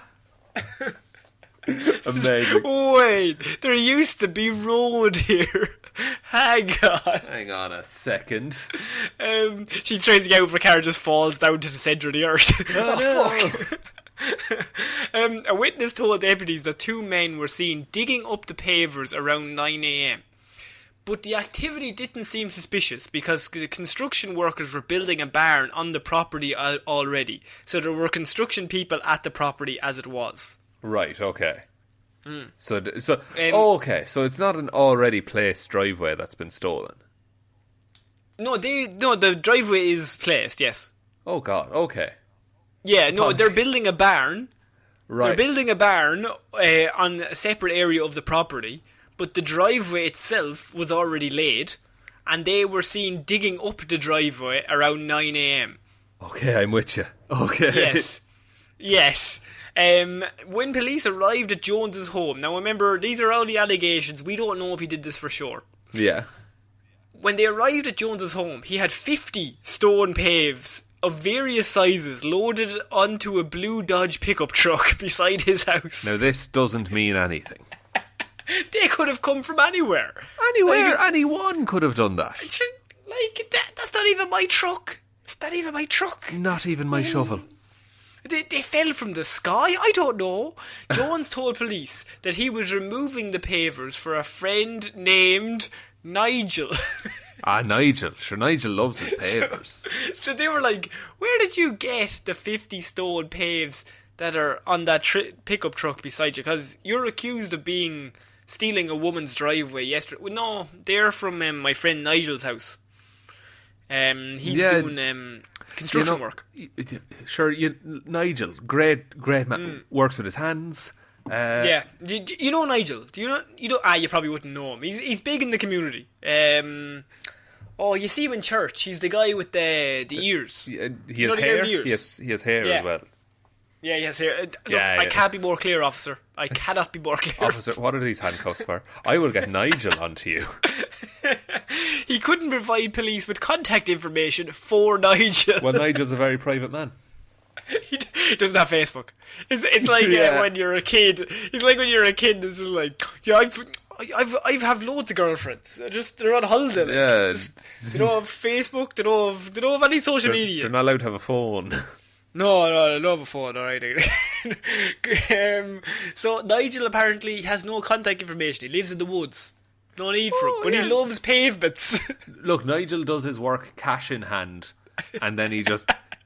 S2: Amazing.
S1: Wait, there used to be road here. Hang on
S2: a second.
S1: She tries to get out of her car, just falls down to the centre of the earth. Fuck. A witness told deputies that two men were seen digging up the pavers around 9 a.m. But the activity didn't seem suspicious because the construction workers were building a barn on the property already. So there were construction people at the property as it was.
S2: Right, okay. So it's not an already placed driveway that's been stolen.
S1: No, the driveway is placed, yes.
S2: Oh God, okay.
S1: Yeah, no, they're building a barn.
S2: Right.
S1: They're building a barn on a separate area of the property, but the driveway itself was already laid, and they were seen digging up the driveway around 9 a.m.
S2: Okay, I'm with you. Okay.
S1: Yes. When police arrived at Jones's home, now remember, these are all the allegations, we don't know if he did this for sure.
S2: Yeah.
S1: When they arrived at Jones's home, he had 50 stone paves of various sizes loaded onto a blue Dodge pickup truck beside his house.
S2: Now this doesn't mean anything.
S1: They could have come from anywhere.
S2: Anyone could have done that.
S1: That's not even my truck. It's not even my truck.
S2: Not even my shovel.
S1: They fell from the sky? I don't know. Jones told police that he was removing the pavers for a friend named Nigel.
S2: Nigel. Sure, Nigel loves his pavers.
S1: So they were like, where did you get the 50 stone paves that are on that pickup truck beside you? Because you're accused of stealing a woman's driveway yesterday. Well, no, they're from my friend Nigel's house. He's doing construction work.
S2: Sure, Nigel, great man, works with his hands.
S1: Yeah, you know Nigel? Do you know? You probably wouldn't know him. He's big in the community. You see him in church. He's the guy with the ears.
S2: He has hair. He has hair as well.
S1: Yeah, he has hair. I can't be more clear, officer. I cannot be more clear.
S2: Officer, what are these handcuffs for? I will get Nigel onto you.
S1: He couldn't provide police with contact information for Nigel.
S2: Well, Nigel's a very private man.
S1: He doesn't have Facebook. It's like when you're a kid. It's like when you're a kid. This is like, I have loads of girlfriends. They're on holiday. They don't have Facebook. They don't have any social media.
S2: They're not allowed to have a phone.
S1: No, I love a phone, alright. So Nigel apparently has no contact information. He lives in the woods. No need for it. But he loves pavements.
S2: Look, Nigel does his work cash in hand, and then he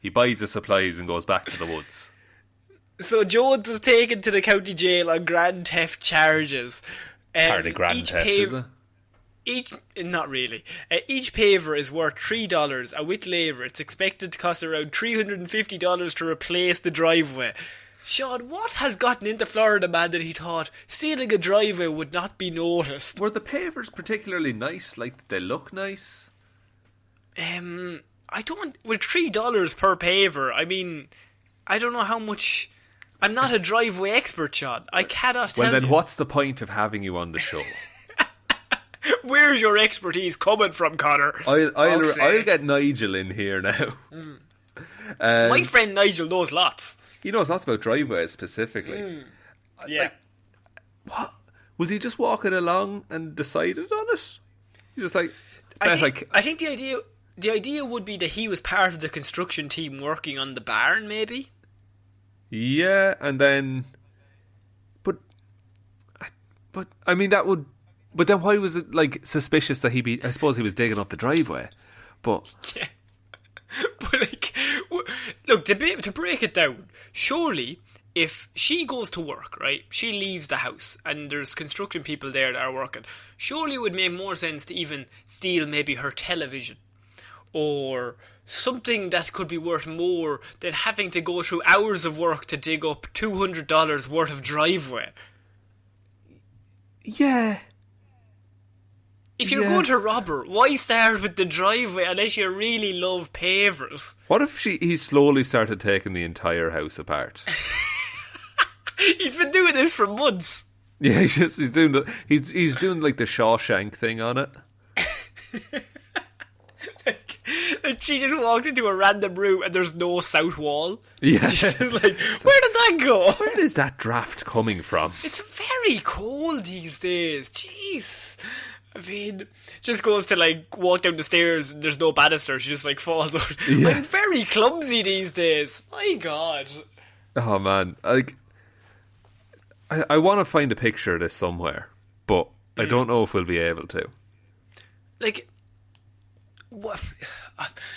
S2: buys the supplies and goes back to the woods.
S1: So Jones was taken to the county jail on grand theft charges.
S2: Hardly grand theft, is it?
S1: Not really. Each paver is worth $3, and with labour it's expected to cost around $350 to replace the driveway. Sean, what has gotten into Florida man that he thought stealing a driveway would not be noticed?
S2: Were the pavers particularly nice? Like, did they look nice?
S1: I don't... With $3 per paver, I mean, I don't know how much... I'm not a driveway expert, Sean. I cannot tell you.
S2: Well, then what's the point of having you on the show?
S1: Where's your expertise coming from, Connor?
S2: I'll get Nigel in here now.
S1: My friend Nigel knows lots.
S2: He knows lots about driveways specifically.
S1: Yeah.
S2: Like, what? Was he just walking along and decided on it? He's just like...
S1: I think the idea would be that he was part of the construction team working on the barn, maybe?
S2: Yeah, and then... But I mean, that would... But then why was it, like, suspicious that I suppose he was digging up the driveway. But...
S1: Yeah. But, like... Look, to break it down, surely... If she goes to work, right, she leaves the house and there's construction people there that are working, surely it would make more sense to even steal maybe her television or something that could be worth more than having to go through hours of work to dig up $200 worth of driveway.
S2: Yeah.
S1: If you're going to rob her, why start with the driveway unless you really love pavers?
S2: What if he slowly started taking the entire house apart?
S1: He's been doing this for months.
S2: Yeah, he's doing like the Shawshank thing on it.
S1: like she just walked into a random room and there's no south wall.
S2: Yeah,
S1: she's just like, where did that go?
S2: Where is that draft coming from?
S1: It's very cold these days. Jeez. I mean, just goes to like walk down the stairs and there's no banister. She just like falls over. Yeah. I'm very clumsy these days. My God.
S2: Oh man, like. I want to find a picture of this somewhere, but I don't know if we'll be able to.
S1: Like, what?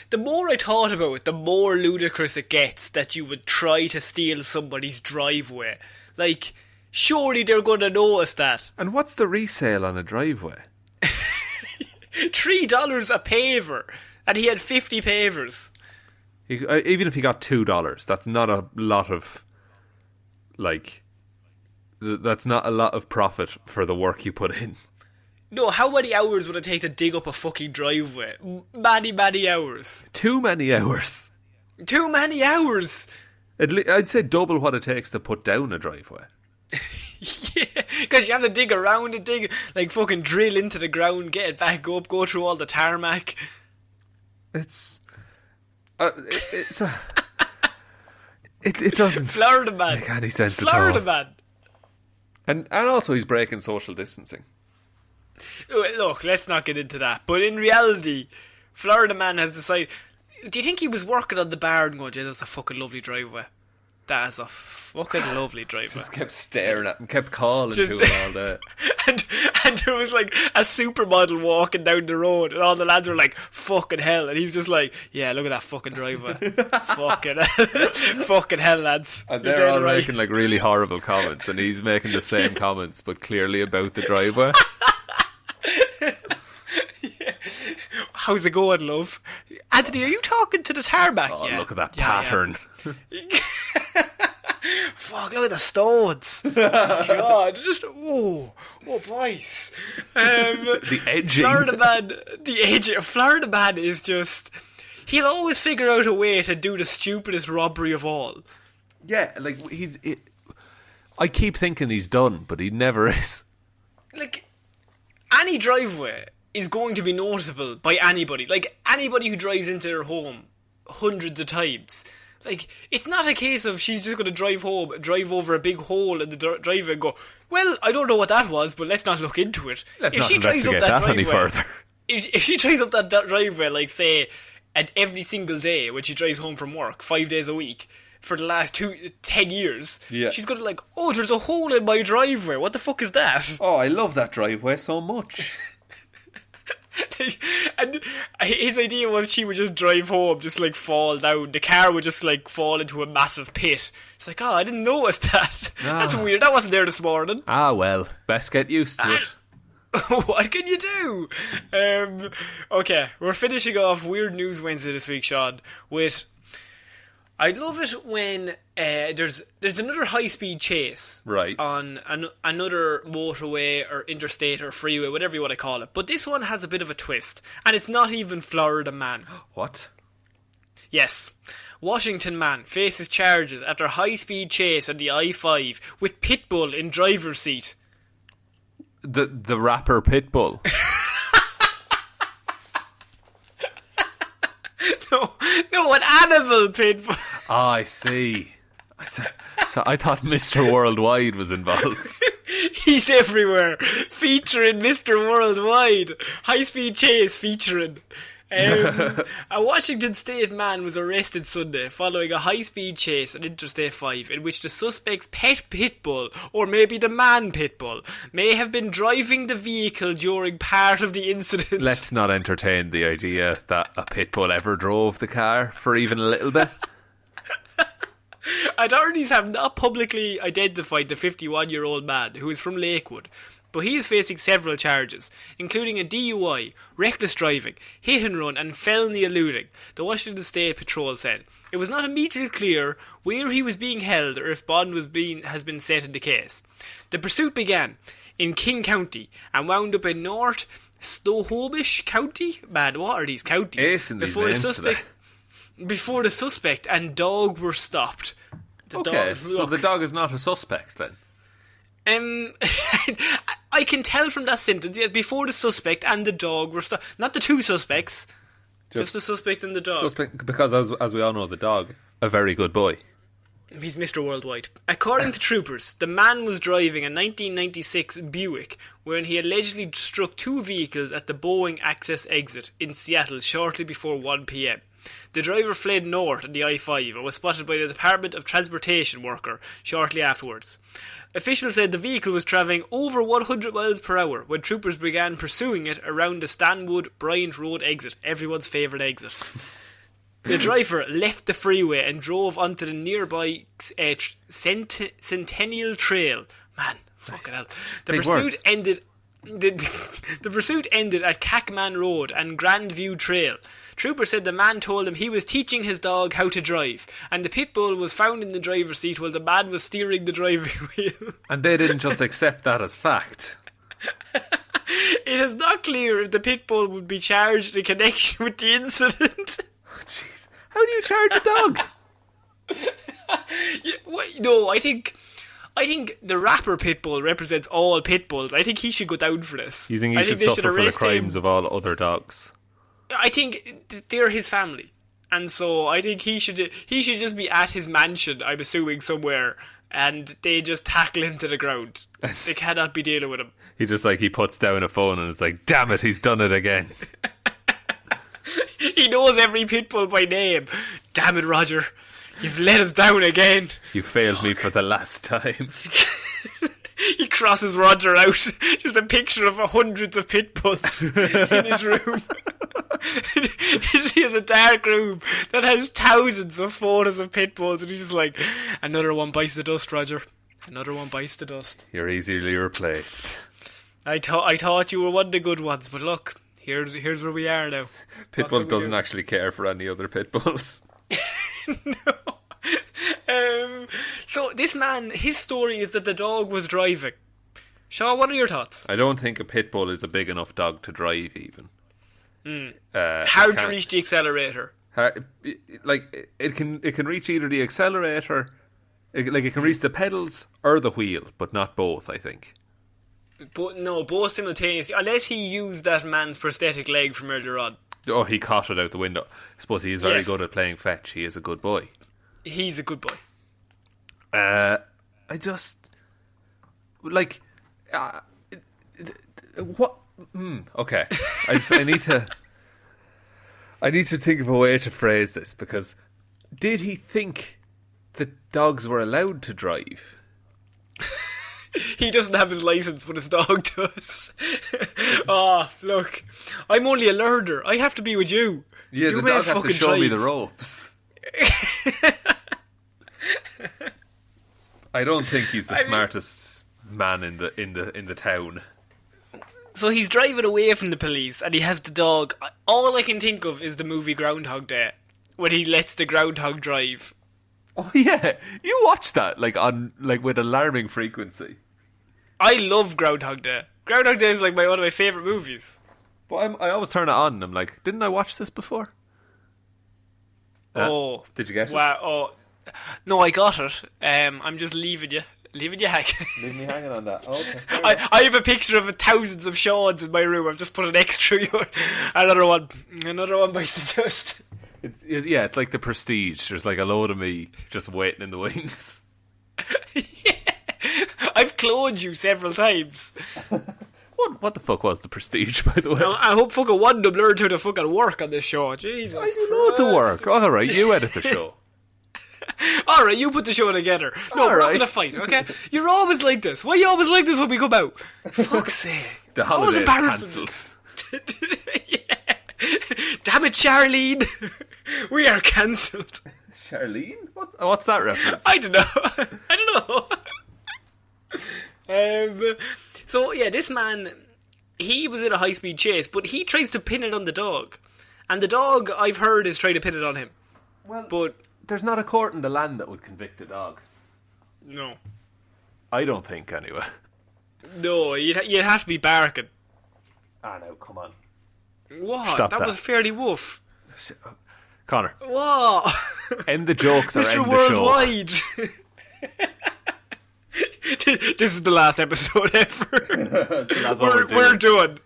S1: The more I thought about it, the more ludicrous it gets that you would try to steal somebody's driveway. Like, surely they're going to notice that.
S2: And what's the resale on a driveway?
S1: $3 a paver, and he had 50 pavers.
S2: Even if he got $2, that's not a lot of, like... That's not a lot of profit for the work you put in.
S1: No, how many hours would it take to dig up a fucking driveway? Many hours.
S2: Too many hours.
S1: Too many hours.
S2: I'd say double what it takes to put down a driveway.
S1: Yeah, because you have to dig around it, like fucking drill into the ground, get it back up, go through all the tarmac.
S2: It doesn't
S1: Florida man.
S2: make any sense at all.
S1: Florida man.
S2: And also he's breaking social distancing.
S1: Look, let's not get into that. But in reality, Florida man has decided... Do you think he was working on the barn going, yeah, that's a fucking lovely driveway? That is a fucking lovely driveway.
S2: Just kept staring at him, kept calling to him all day.
S1: And there was like a supermodel walking down the road and all the lads were like, fucking hell. And he's just like, yeah, look at that fucking driveway. fucking hell, lads.
S2: And they're all making like really horrible comments and he's making the same comments but clearly about the driveway.
S1: Yeah. How's it going, love? Anthony, are you talking to the tarmac?
S2: Oh,
S1: yeah.
S2: Look at that pattern.
S1: Yeah. Fuck, look at the stones. God, just, boys.
S2: The edging.
S1: Florida man is just, he'll always figure out a way to do the stupidest robbery of all.
S2: Yeah, like, I keep thinking he's done, but he never is.
S1: Like, any driveway is going to be noticeable by anybody. Like, anybody who drives into their home hundreds of times. Like, it's not a case of she's just going to drive over a big hole in the driveway and go, well, I don't know what that was, but let's not look into it.
S2: Let's not investigate that any further.
S1: If she drives up that driveway, like, say, at every single day when she drives home from work, 5 days a week, for the last 10 years, she's going to like, oh, there's a hole in my driveway. What the fuck is that?
S2: Oh, I love that driveway so much.
S1: And his idea was she would just drive home, just like fall down. The car would just like fall into a massive pit. It's like, oh, I didn't notice that. That's weird. That wasn't there this morning.
S2: Ah, well, best get used to it.
S1: What can you do? Okay, we're finishing off Weird News Wednesday this week, Sean, with... I love it when there's another high-speed chase on another motorway or interstate or freeway, whatever you want to call it. But this one has a bit of a twist, and it's not even Florida man.
S2: What?
S1: Yes. Washington man faces charges after high-speed chase on the I-5 with Pitbull in driver's seat.
S2: The rapper Pitbull. No, an animal Pitbull. Oh, I see. So I thought Mr. Worldwide was involved.
S1: He's everywhere, featuring Mr. Worldwide. High-speed chase featuring. A Washington State man was arrested Sunday following a high-speed chase on Interstate 5 in which the suspect's pet pitbull, or maybe the man pitbull, may have been driving the vehicle during part of the incident.
S2: Let's not entertain the idea that a pitbull ever drove the car for even a little bit.
S1: Authorities have not publicly identified the 51-year-old man, who is from Lakewood, but he is facing several charges, including a DUI, reckless driving, hit and run and felony eluding, the Washington State Patrol said. It was not immediately clear where he was being held or if bond has been set in the case. The pursuit began in King County and wound up in North Snohomish County. Man, what are these counties? Before the suspect and dog were stopped.
S2: So the dog is not a suspect then?
S1: I can tell from that sentence, yes, before the suspect and the dog were stopped. Not the two suspects, just the suspect and the dog.
S2: Suspect, because as we all know, the dog, a very good boy.
S1: He's Mr. Worldwide. According to troopers, the man was driving a 1996 Buick when he allegedly struck two vehicles at the Boeing Access exit in Seattle shortly before 1 p.m. The driver fled north on the I-5 and was spotted by the Department of Transportation worker shortly afterwards. Officials said the vehicle was travelling over 100 miles per hour when troopers began pursuing it around the Stanwood Bryant Road exit, everyone's favourite exit. The driver left the freeway and drove onto the nearby Centennial Trail. Man, fucking hell. The pursuit ended at Cackman Road and Grandview Trail. Trooper said the man told him he was teaching his dog how to drive, and the pit bull was found in the driver's seat while the man was steering the driving wheel.
S2: And they didn't just accept that as fact.
S1: It is not clear if the pit bull would be charged in connection with the incident.
S2: Oh, jeez. How do you charge a dog?
S1: No, I think the rapper Pitbull represents all pit bulls. I think he should go down for this.
S2: You think he should suffer for the crimes of all other dogs?
S1: I think they're his family, and so I think he should just be at his mansion, I'm assuming, somewhere, and they just tackle him to the ground. They cannot be dealing with him.
S2: He puts down a phone and is like, damn it, he's done it again.
S1: He knows every pit bull by name. Damn it, Roger. You've let us down again.
S2: You failed me for the last time.
S1: He crosses Roger out. Just a picture of hundreds of pit bulls in his room. He has a dark room that has thousands of photos of pit bulls, and he's just like, another one bites the dust, Roger. Another one bites the dust.
S2: You're easily replaced.
S1: I thought you were one of the good ones, but look, here's where we are now.
S2: Pitbull doesn't actually care for any other pit bulls.
S1: No. So this man, his story is that the dog was driving. Shaw, what are your thoughts?
S2: I don't think a pit bull is a big enough dog to drive even.
S1: Hard to reach the accelerator.
S2: It can reach either the accelerator, it can reach the pedals or the wheel, but not both, I think.
S1: But no, both simultaneously, unless he used that man's prosthetic leg from earlier on.
S2: Oh, he caught it out the window. I suppose he is very good at playing fetch. He is a good boy.
S1: He's a good boy.
S2: I just like what? Okay, I need to think of a way to phrase this, because did he think that dogs were allowed to drive?
S1: He doesn't have his license, but his dog does. Look, I'm only a learner. I have to be with you.
S2: Yeah,
S1: you
S2: the dog has to show me the ropes. I don't think he's the smartest man in the town.
S1: So he's driving away from the police, and he has the dog. All I can think of is the movie Groundhog Day, when he lets the groundhog drive.
S2: Oh yeah, you watch that with alarming frequency.
S1: I love Groundhog Day. Groundhog Day is one of my favourite movies.
S2: But I always turn it on and I'm like, didn't I watch this before? Did you get it?
S1: Wow. Oh, no, I got it. I'm just leaving you hanging.
S2: Leave me hanging on that. Okay.
S1: I have a picture of thousands of Sean's in my room. I've just put an extra. Another one bites the dust.
S2: It's like The Prestige. There's a load of me just waiting in the wings.
S1: I've cloned you several times.
S2: What the fuck was the Prestige, by the way?
S1: I hope fucking one of them learned how to fucking work on this show. Jesus
S2: I do loads of work. Alright, you edit the show.
S1: Alright, you put the show together. No, we're not gonna fight, okay? You're always like this. Why are you always like this when we come out? Fuck's sake.
S2: The holiday cancelled.
S1: Yeah. Damn it, Charlene. We are cancelled.
S2: Charlene? What's that reference?
S1: I don't know. So yeah, this man, he was in a high-speed chase, but he tries to pin it on the dog. And the dog, I've heard, is trying to pin it on him.
S2: Well,
S1: but
S2: there's not a court in the land that would convict a dog.
S1: No.
S2: I don't think, anyway.
S1: No, you'd have to be barking.
S2: Ah, no, come on.
S1: What?
S2: Stop
S1: that was fairly woof.
S2: Connor.
S1: What?
S2: End the jokes or
S1: Mr.
S2: end
S1: Worldwide.
S2: the show.
S1: This is the last episode ever. We're done.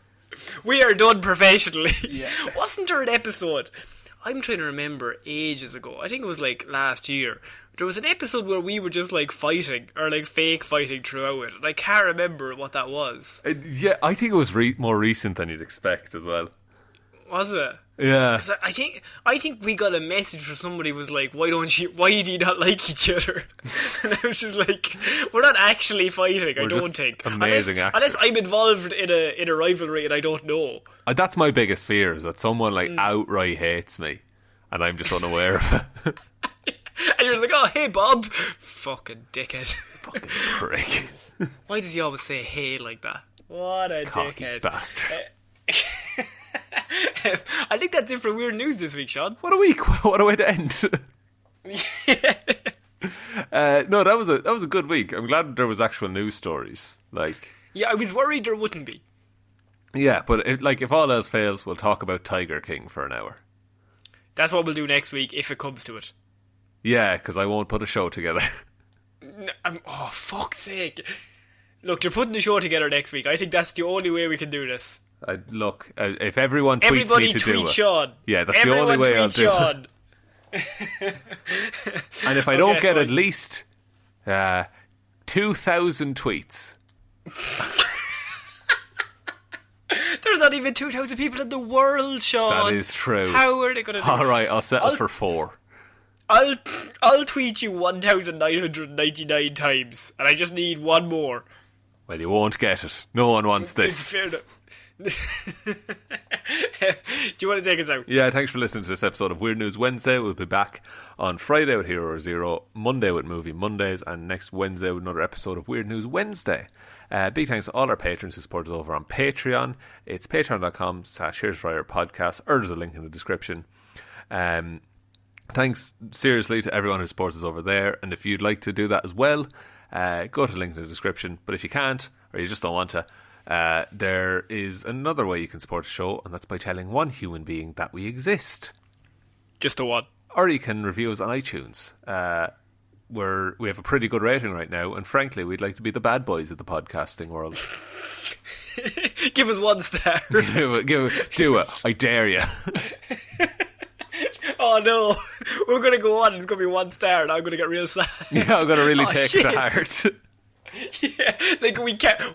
S1: We are done professionally. Yeah. Wasn't there an episode? I'm trying to remember ages ago. I think it was like last year. There was an episode where we were just like fighting or like fake fighting throughout it, and I can't remember what that was.
S2: Yeah, I think it was more recent than you'd expect as well.
S1: Was it?
S2: Yeah.
S1: 'Cause I think we got a message from somebody who was like, why do you not like each other? And I was just like, we're not actually fighting. I don't think.
S2: Amazing
S1: unless I'm involved in a rivalry and I don't know.
S2: That's my biggest fear, is that someone like outright hates me and I'm just unaware of it.
S1: And you're like, oh, hey, Bob. Fucking dickhead.
S2: Fucking prick.
S1: Why does he always say hey like that? What a
S2: Cocky
S1: dickhead.
S2: bastard.
S1: I think that's it for Weird News this week, Sean.
S2: What a week. What a way to end. No, that was a good week. I'm glad there was actual news stories.
S1: Yeah, I was worried there wouldn't be.
S2: Yeah, but if all else fails, we'll talk about Tiger King for an hour.
S1: That's what we'll do next week if it comes to it.
S2: Yeah, because I won't put a show together.
S1: Oh, fuck's sake. Look, you're putting the show together next week. I think that's the only way we can do this.
S2: If everyone tweets me to do it.
S1: Sean.
S2: Yeah, that's the only way I'll do
S1: Sean.
S2: it. And if I don't get at least 2,000 tweets.
S1: There's not even 2,000 people in the world, Sean.
S2: That is true.
S1: How are they going to do it?
S2: Alright, I'll settle for 4.
S1: I'll tweet you 1,999 times, and I just need one more.
S2: Well, you won't get it. No one wants this.
S1: Fair enough. Do you want to take us out?
S2: Yeah, thanks for listening to this episode of Weird News Wednesday. We'll be back on Friday with Hero or Zero, Monday with Movie Mondays, and next Wednesday with another episode of Weird News Wednesday. Big thanks to all our patrons who support us over on Patreon. It's patreon.com/Here'sFriarPodcast, or there's a link in the description. Thanks seriously to everyone who supports us over there, and if you'd like to do that as well, go to the link in the description. But if you can't, or you just don't want to, there is another way you can support the show, and that's by telling one human being that we exist.
S1: Just the one.
S2: Or you can review us on iTunes. We have a pretty good rating right now, and frankly, we'd like to be the bad boys of the podcasting world.
S1: Give us 1 star.
S2: do it. I dare you.
S1: Oh no, we're going to go on and it's going to be 1 star and I'm going to get real sad.
S2: Yeah, I'm going to really take it to heart.
S1: Yeah, like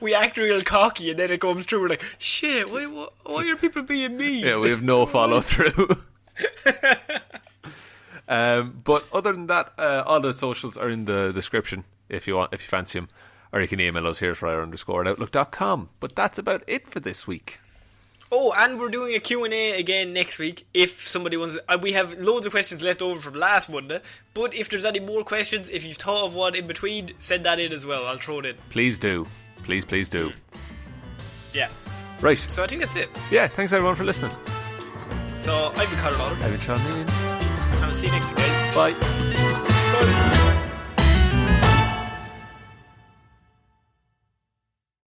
S1: we act real cocky and then it comes through, we're like, shit, why are people being mean?
S2: Yeah, we have no follow through. But other than that, all the socials are in the description if you fancy them, or you can email us here'sfriar_@outlook.com. But that's about it for this week.
S1: Oh, and we're doing a Q&A again next week. If somebody wants, we have loads of questions left over from last Monday. But if there's any more questions, if you've thought of one in between, send that in as well. I'll throw it in.
S2: Please do. Please do.
S1: Yeah.
S2: Right.
S1: So I think that's it.
S2: Yeah. Thanks everyone for listening.
S1: So I've been Ciara Lawler.
S2: I've been Sean Mean.
S1: And I'll see you next week, guys.
S2: Bye.
S1: Bye.